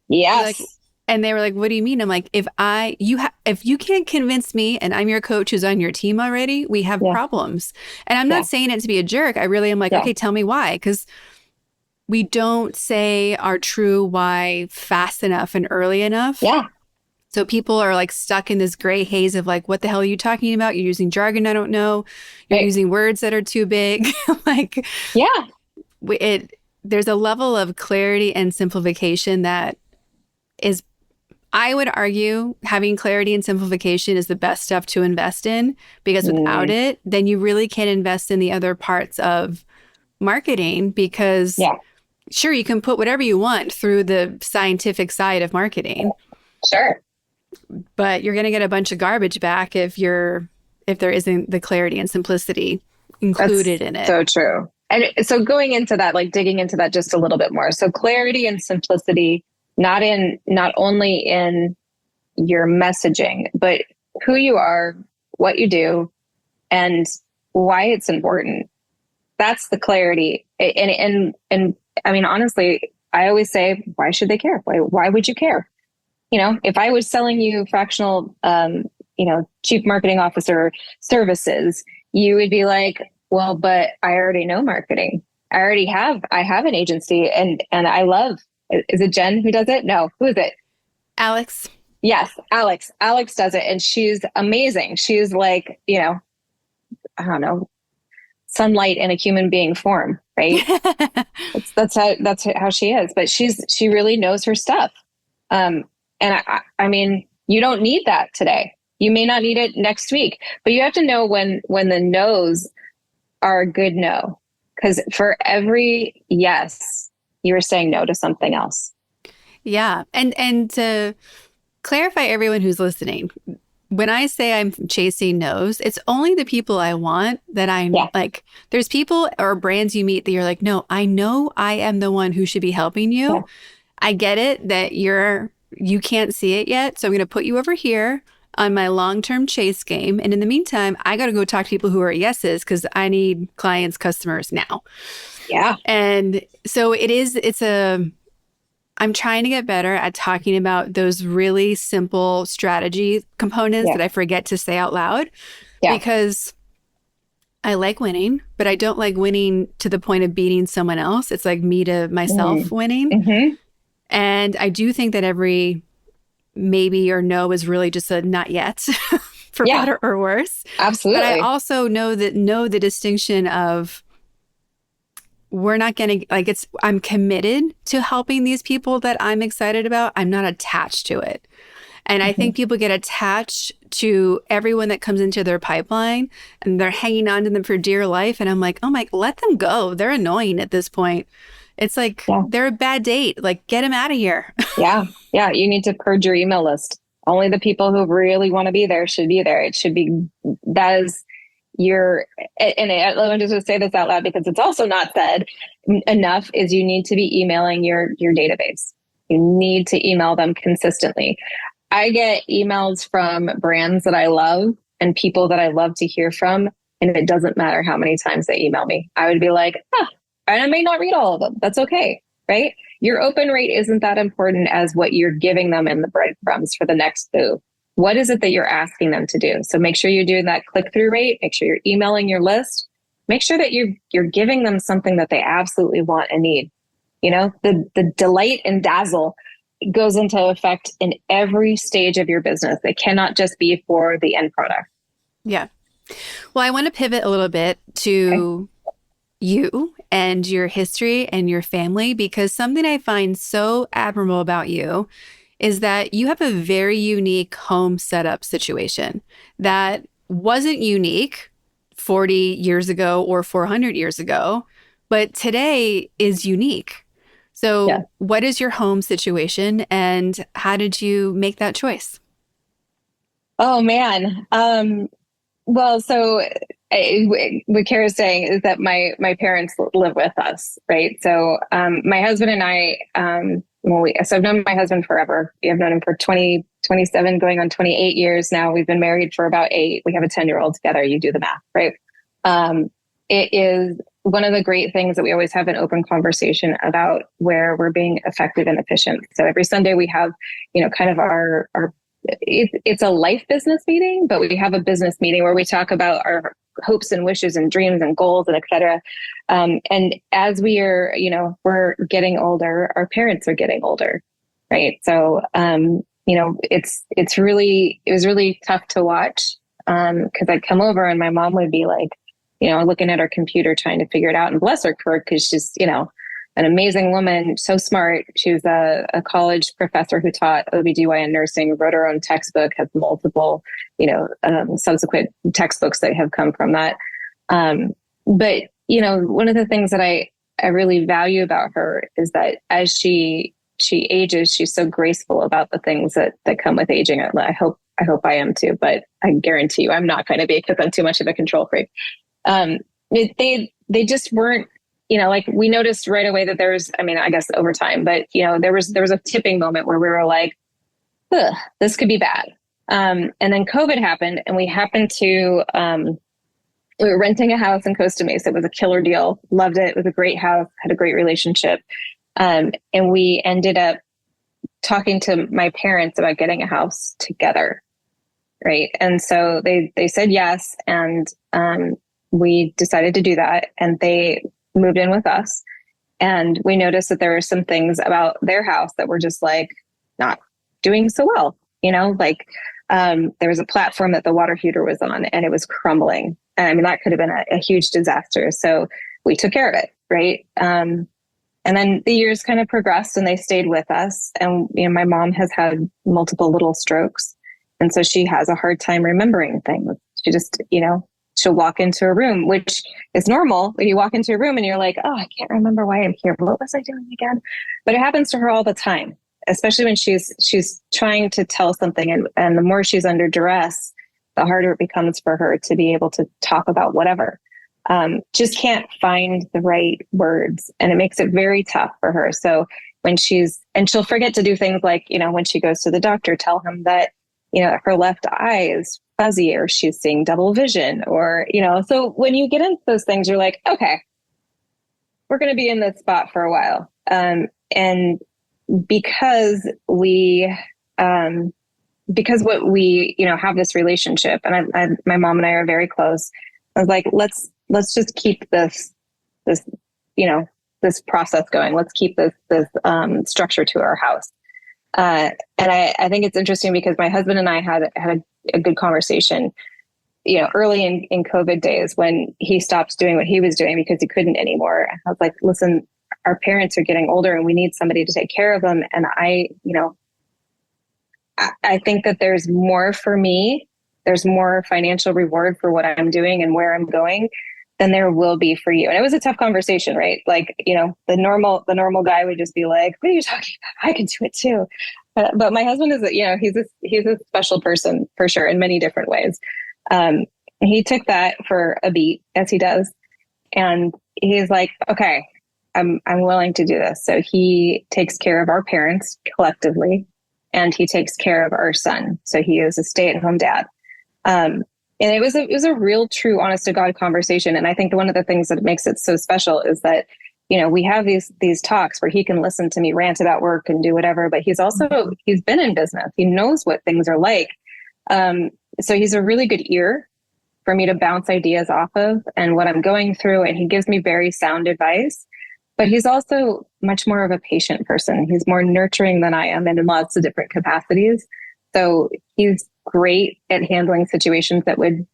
Yes. And they were like, what do you mean? I'm like, if you can't convince me and I'm your coach who's on your team already, we have problems. And I'm not saying it to be a jerk. I really am like, okay, tell me why. Because we don't say our true why fast enough and early enough. Yeah. So people are like stuck in this gray haze of like, what the hell are you talking about? You're using jargon I don't know. You're using words that are too big. Like, there's a level of clarity and simplification that is, I would argue, having clarity and simplification is the best stuff to invest in, because without it, then you really can't invest in the other parts of marketing, because sure, you can put whatever you want through the scientific side of marketing. Sure. But you're going to get a bunch of garbage back if there isn't the clarity and simplicity included in it. So true. And so going into that, like digging into that just a little bit more. So clarity and simplicity, not only in your messaging, but who you are, what you do, and why it's important. That's the clarity. And I mean, honestly, I always say, why should they care? Why would you care? You know, if I was selling you fractional, chief marketing officer services, you would be like, well, but I already know marketing. I have an agency and I love, is it Jen who does it? No, who is it? Alex. Yes, Alex. Alex does it. And she's amazing. She's like, I don't know, sunlight in a human being form, right? that's how she is. But she really knows her stuff. And I mean, you don't need that today. You may not need it next week, but you have to know when the no's are a good no. Because for every yes, you are saying no to something else. Yeah. And to clarify everyone who's listening, when I say I'm chasing no's, it's only the people I want that like. There's people or brands you meet that you're like, no, I know I am the one who should be helping you. Yeah. I get it that you can't see it yet. So I'm going to put you over here on my long-term chase game. And in the meantime, I got to go talk to people who are yeses, because I need clients, customers now. Yeah. And so I'm trying to get better at talking about those really simple strategy components that I forget to say out loud, because I like winning, but I don't like winning to the point of beating someone else. It's like me to myself winning. Mm-hmm. And I do think that every maybe or no is really just a not yet for better or worse. Absolutely. But I also know the distinction of, we're not going to, I'm committed to helping these people that I'm excited about. I'm not attached to it. And I think people get attached to everyone that comes into their pipeline, and they're hanging on to them for dear life. And I'm like, let them go. They're annoying at this point. It's like, they're a bad date. Like, get them out of here. Yeah. You need to purge your email list. Only the people who really want to be there should be there. It should be, that is let me just say this out loud, because it's also not said enough, is you need to be emailing your database. You need to email them consistently. I get emails from brands that I love and people that I love to hear from, and it doesn't matter how many times they email me. I would be like, and I may not read all of them. That's okay, right? Your open rate isn't that important as what you're giving them in the breadcrumbs for the next move. What is it that you're asking them to do? So make sure you're doing that click-through rate. Make sure you're emailing your list. Make sure that you're giving them something that they absolutely want and need. The delight and dazzle goes into effect in every stage of your business. It cannot just be for the end product. Yeah. Well, I want to pivot a little bit to you and your history and your family, because something I find so admirable about you is that you have a very unique home setup situation that wasn't unique 40 years ago or 400 years ago, but today is unique. So what is your home situation, and how did you make that choice? Oh, man. Well, so what Kara's saying is that my parents live with us, right? So my husband and I so I've known my husband forever. I've known him for 27, going on 28 years now. We've been married for about 8. We have a 10-year-old together. You do the math, right? It is one of the great things that we always have an open conversation about where we're being effective and efficient. So every Sunday we have, kind of our it's a life business meeting, but we have a business meeting where we talk about our hopes and wishes and dreams and goals and et cetera. And as we are, we're getting older, our parents are getting older, right? So, it was really tough to watch, because I'd come over and my mom would be like, looking at her computer, trying to figure it out. And bless her, because she's, an amazing woman, so smart. She was a college professor who taught OBGYN nursing, wrote her own textbook, has multiple, subsequent textbooks that have come from that. But, one of the things that I really value about her is that as she ages, she's so graceful about the things that come with aging. I hope I am too, but I guarantee you I'm not going to be, because I'm too much of a control freak. They just weren't, like we noticed right away that I guess over time, but there was a tipping moment where we were like, this could be bad. And then COVID happened, and we happened to, we were renting a house in Costa Mesa. It was a killer deal. Loved it. It was a great house, had a great relationship. And we ended up talking to my parents about getting a house together. Right. And so they said yes. And, we decided to do that, and they moved in with us. And we noticed that there were some things about their house that were just like not doing so well. There was a platform that the water heater was on, and it was crumbling. And that could have been a huge disaster. So we took care of it. Right. And then the years kind of progressed, and they stayed with us. And, my mom has had multiple little strokes. And so she has a hard time remembering things. She just, she'll walk into a room, which is normal. You walk into a room and you're like, oh, I can't remember why I'm here. What was I doing again? But it happens to her all the time, especially when she's trying to tell something. And the more she's under duress, the harder it becomes for her to be able to talk about whatever. Just can't find the right words. And it makes it very tough for her. So when she'll forget to do things like, when she goes to the doctor, tell him that, her left eye is fuzzy, or she's seeing double vision, or, so when you get into those things, you're like, okay, we're going to be in this spot for a while. And because what we, have this relationship, and my mom and I are very close. I was like, let's just keep this process going. Let's keep this structure to our house. And I think it's interesting because my husband and I had a good conversation, early in COVID days, when he stopped doing what he was doing because he couldn't anymore. I was like, listen, our parents are getting older and we need somebody to take care of them. And I think that there's more for me. There's more financial reward for what I'm doing and where I'm going than there will be for you. And it was a tough conversation, right? Like, the normal guy would just be like, what are you talking about? I can do it too. But my husband is, he's a special person for sure in many different ways. He took that for a beat, as he does. And he's like, okay, I'm willing to do this. So he takes care of our parents collectively, and he takes care of our son. So he is a stay-at-home dad. And it was a real, true, honest to God conversation. And I think one of the things that makes it so special is that, we have these talks where he can listen to me rant about work and do whatever, but he's been in business. He knows what things are like. So he's a really good ear for me to bounce ideas off of and what I'm going through. And he gives me very sound advice, but he's also much more of a patient person. He's more nurturing than I am in lots of different capacities. So he's great at handling situations that would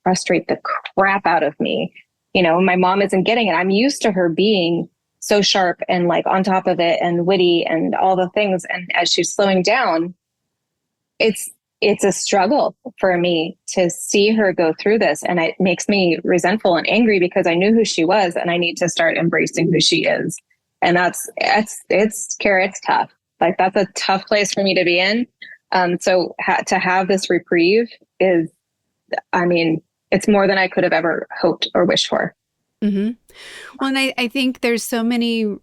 frustrate the crap out of me. My mom isn't getting it. I'm used to her being so sharp and like on top of it and witty and all the things. And as she's slowing down, it's a struggle for me to see her go through this. And it makes me resentful and angry because I knew who she was and I need to start embracing who she is. And it's tough. Like, that's a tough place for me to be in. So to have this reprieve is, it's more than I could have ever hoped or wished for. Mm-hmm. Well, and I think there's so many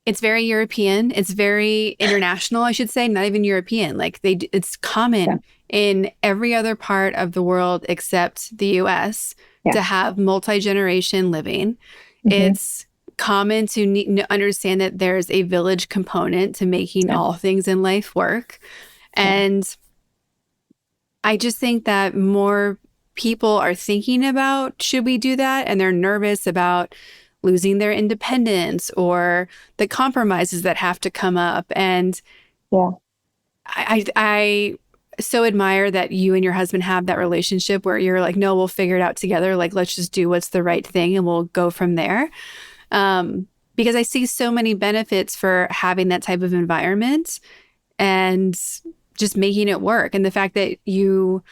It's very European. It's very international, I should say, not even European. Like it's common in every other part of the world except the US to have multi-generation living. It's common to understand that there's a village component to making all things in life work. And I just think that more people are thinking about, should we do that? And they're nervous about losing their independence or the compromises that have to come up. And I so admire that you and your husband have that relationship where you're like, no, we'll figure it out together. Like, let's just do what's the right thing and we'll go from there. Because I see so many benefits for having that type of environment and just making it work. And the fact that you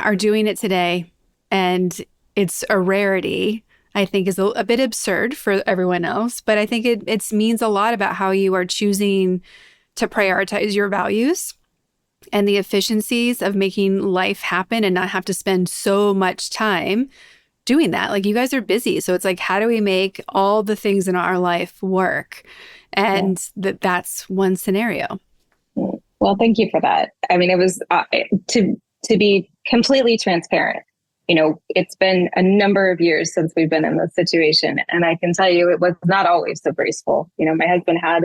are doing it today and it's a rarity, I think is a bit absurd for everyone else. But I think it means a lot about how you are choosing to prioritize your values and the efficiencies of making life happen and not have to spend so much time doing that. Like, you guys are busy. So it's like, how do we make all the things in our life work? And that's one scenario. Well, thank you for that. I mean, it was to be completely transparent. You know, it's been a number of years since we've been in this situation. And I can tell you, it was not always so graceful. You know, my husband had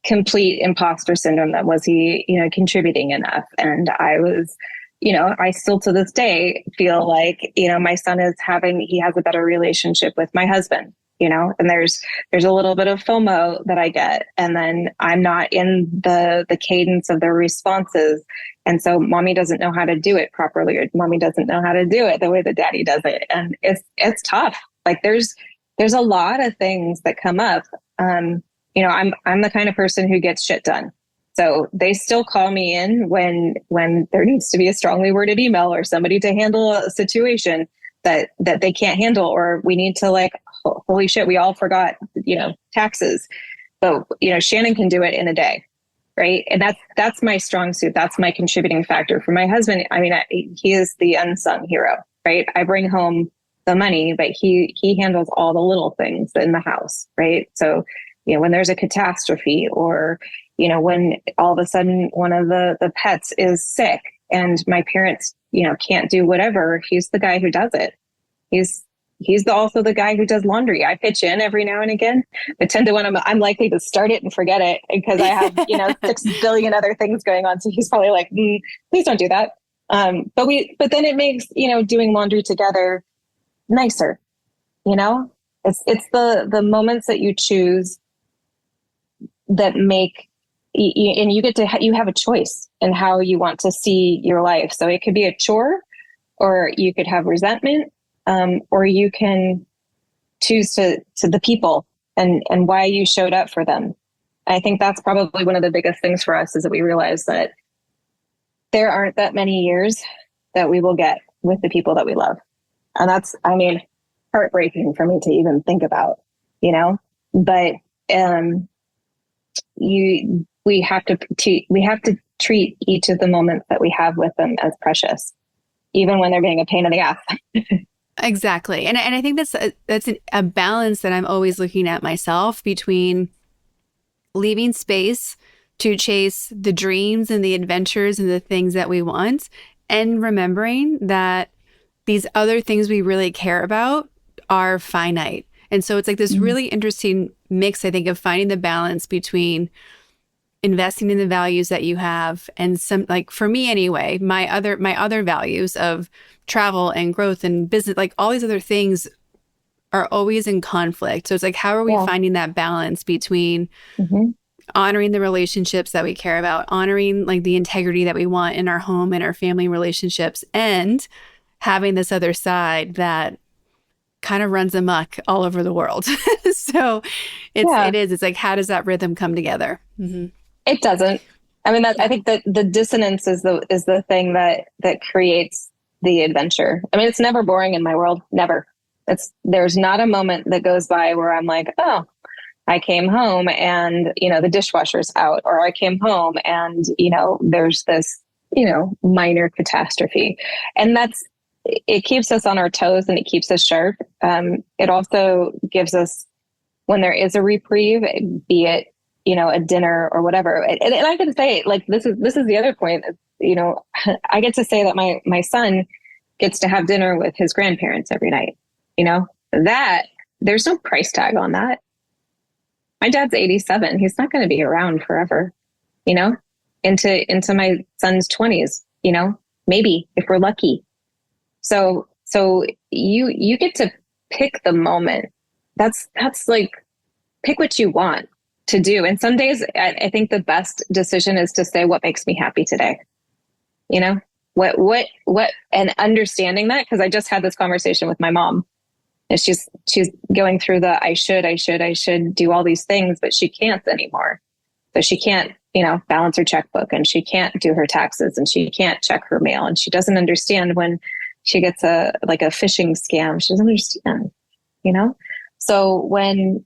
complete imposter syndrome. That was he, you know, contributing enough? And I was, you know, I still to this day feel like, you know, my son he has a better relationship with my husband, you know, and there's a little bit of FOMO that I get. And then I'm not in the cadence of their responses. And so mommy doesn't know how to do it properly, or mommy doesn't know how to do it the way that daddy does it. And it's tough. Like there's a lot of things that come up. You know, I'm the kind of person who gets shit done. So they still call me in when there needs to be a strongly worded email or somebody to handle a situation that they can't handle, or we need to, like, holy shit, we all forgot, you know, taxes. But, you know, Shannon can do it in a day. Right. And that's my strong suit. That's my contributing factor. For my husband, I mean, he is the unsung hero, right? I bring home the money, but he handles all the little things in the house. Right. So, you know, when there's a catastrophe, or, you know, when all of a sudden one of the pets is sick and my parents, you know, can't do whatever, he's the guy who does it. He's also the guy who does laundry. I pitch in every now and again, but 10 to 1, I'm likely to start it and forget it because I have, you know, 6 billion other things going on. So he's probably like, please don't do that. But then it makes, you know, doing laundry together nicer. You know, it's the moments that you choose that make, and you have a choice in how you want to see your life. So it could be a chore, or you could have resentment. Or you can choose to the people and why you showed up for them. I think that's probably one of the biggest things for us, is that we realize that there aren't that many years that we will get with the people that we love. And that's, I mean, heartbreaking for me to even think about, you know, but, we have to treat each of the moments that we have with them as precious, even when they're being a pain in the ass. Exactly. And I think that's a balance that I'm always looking at myself, between leaving space to chase the dreams and the adventures and the things that we want, and remembering that these other things we really care about are finite. And so it's like this really interesting mix, I think, of finding the balance between investing in the values that you have, and some, like, for me anyway, my other values of travel and growth and business, like all these other things are always in conflict. So it's like, how are we finding that balance between honoring the relationships that we care about, honoring like the integrity that we want in our home and our family relationships, and having this other side that kind of runs amok all over the world. So it's like, how does that rhythm come together? It doesn't. I mean, I think that the dissonance is the thing that creates the adventure. I mean, it's never boring in my world. Never. There's not a moment that goes by where I'm like, oh, I came home and, you know, the dishwasher's out, or I came home and, you know, there's this, you know, minor catastrophe. And it keeps us on our toes and it keeps us sharp. It also gives us when there is a reprieve, be it, a dinner or whatever. And I can say, like, this is the other point. I get to say that my son gets to have dinner with his grandparents every night. That there's no price tag on that. My dad's 87. He's not going to be around forever, into my son's 20s, maybe if we're lucky. So you get to pick the moment. That's like, pick what you want to do. And some days I think the best decision is to say, what makes me happy today? What, and understanding that, because I just had this conversation with my mom, and she's going through the, I should do all these things, but she can't anymore. So she can't, balance her checkbook, and she can't do her taxes, and she can't check her mail. And she doesn't understand when she gets a phishing scam. She doesn't understand, So when,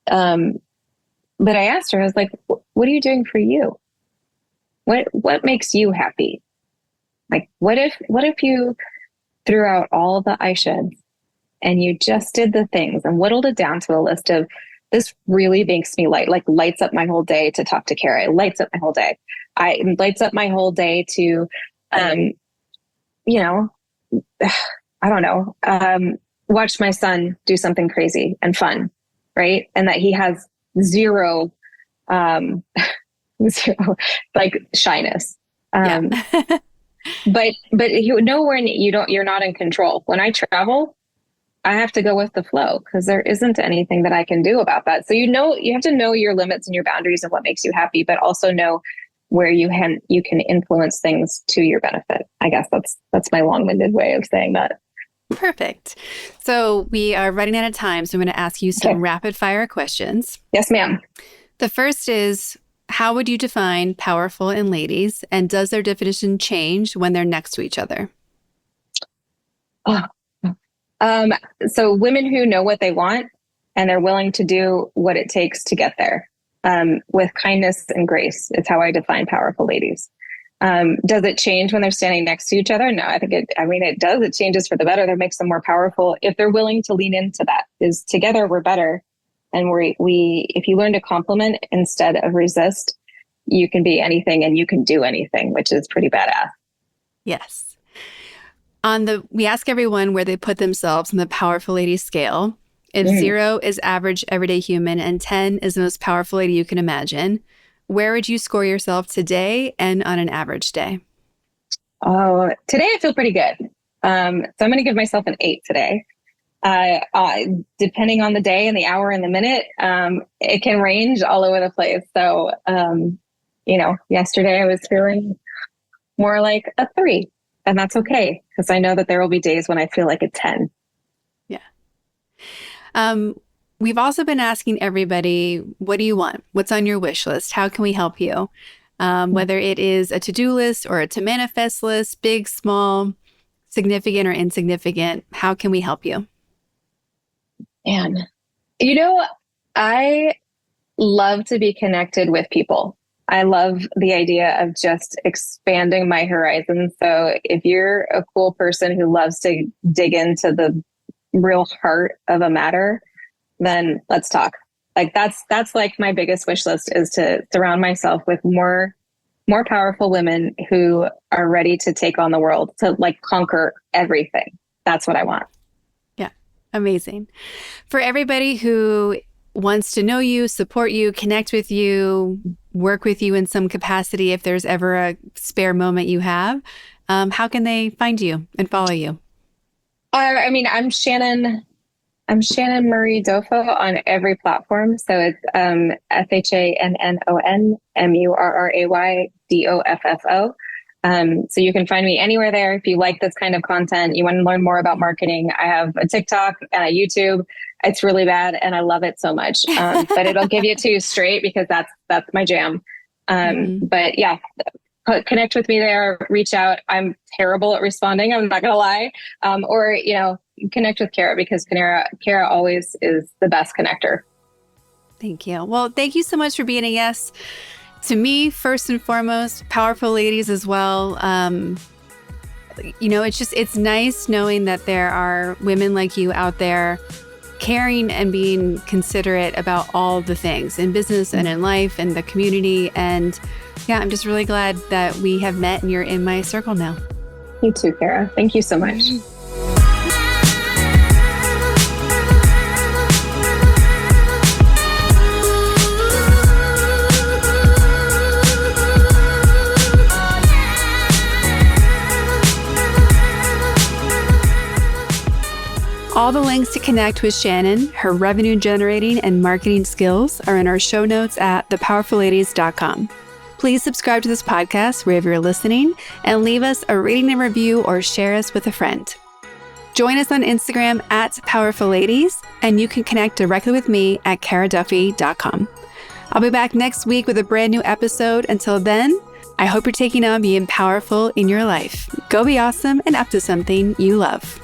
but I asked her, I was like, what are you doing for you? What makes you happy? Like, what if you threw out all the I should, and you just did the things and whittled it down to a list of, this really makes me lights up my whole day to talk to Kara. It lights up my whole day. It lights up my whole day to, I don't know, watch my son do something crazy and fun, right? And that he has zero shyness. But you're not in control. When I travel, I have to go with the flow, because there isn't anything that I can do about that. So you have to know your limits and your boundaries and what makes you happy, but also know where you can influence things to your benefit. I guess that's my long-winded way of saying that. Perfect. So we are running out of time, so I'm going to ask you some rapid fire questions. Yes, ma'am. The first is, how would you define powerful in ladies, and does their definition change when they're next to each other? So women who know what they want, and they're willing to do what it takes to get there, with kindness and grace, is how I define powerful ladies. Does it change when they're standing next to each other? No, I think it does. It changes for the better. That makes them more powerful if they're willing to lean into that. Is together we're better. And if you learn to compliment instead of resist, you can be anything and you can do anything, which is pretty badass. Yes. We ask everyone where they put themselves on the powerful lady scale. If 0 is average everyday human and 10 is the most powerful lady you can imagine, where would you score yourself today and on an average day? Oh, today I feel pretty good. So I'm going to give myself an 8 today. Depending on the day and the hour and the minute, it can range all over the place. So, yesterday I was feeling more like a 3, and that's okay, because I know that there will be days when I feel like a 10. Yeah. We've also been asking everybody, what do you want? What's on your wish list? How can we help you? Whether it is a to-do list or a to manifest list, big, small, significant or insignificant, how can we help you? And, I love to be connected with people. I love the idea of just expanding my horizons. So if you're a cool person who loves to dig into the real heart of a matter, then let's talk. Like that's like my biggest wish list, is to surround myself with more powerful women who are ready to take on the world, to conquer everything. That's what I want. Yeah. Amazing. For everybody who wants to know you, support you, connect with you, work with you in some capacity, if there's ever a spare moment you have, how can they find you and follow you? I'm Shannon Murray-Doffo on every platform. So it's ShannonMurray-Doffo. So you can find me anywhere there. If you like this kind of content, you want to learn more about marketing, I have a TikTok and a YouTube. It's really bad, and I love it so much. But it'll give you to you straight, because that's my jam. But yeah, connect with me there, reach out. I'm terrible at responding, I'm not going to lie. Or, connect with Kara, because Kara always is the best connector. Thank you. Well, thank you so much for being a yes to me, first and foremost, powerful ladies as well. It's nice knowing that there are women like you out there caring and being considerate about all the things in business and in life and the community. And yeah, I'm just really glad that we have met and you're in my circle now. You too, Kara. Thank you so much. All the links to connect with Shannon, her revenue generating and marketing skills are in our show notes at thepowerfulladies.com. Please subscribe to this podcast wherever you're listening and leave us a rating and review or share us with a friend. Join us on Instagram at powerfulladies, and you can connect directly with me at karaduffy.com. I'll be back next week with a brand new episode. Until then, I hope you're taking on being powerful in your life. Go be awesome and up to something you love.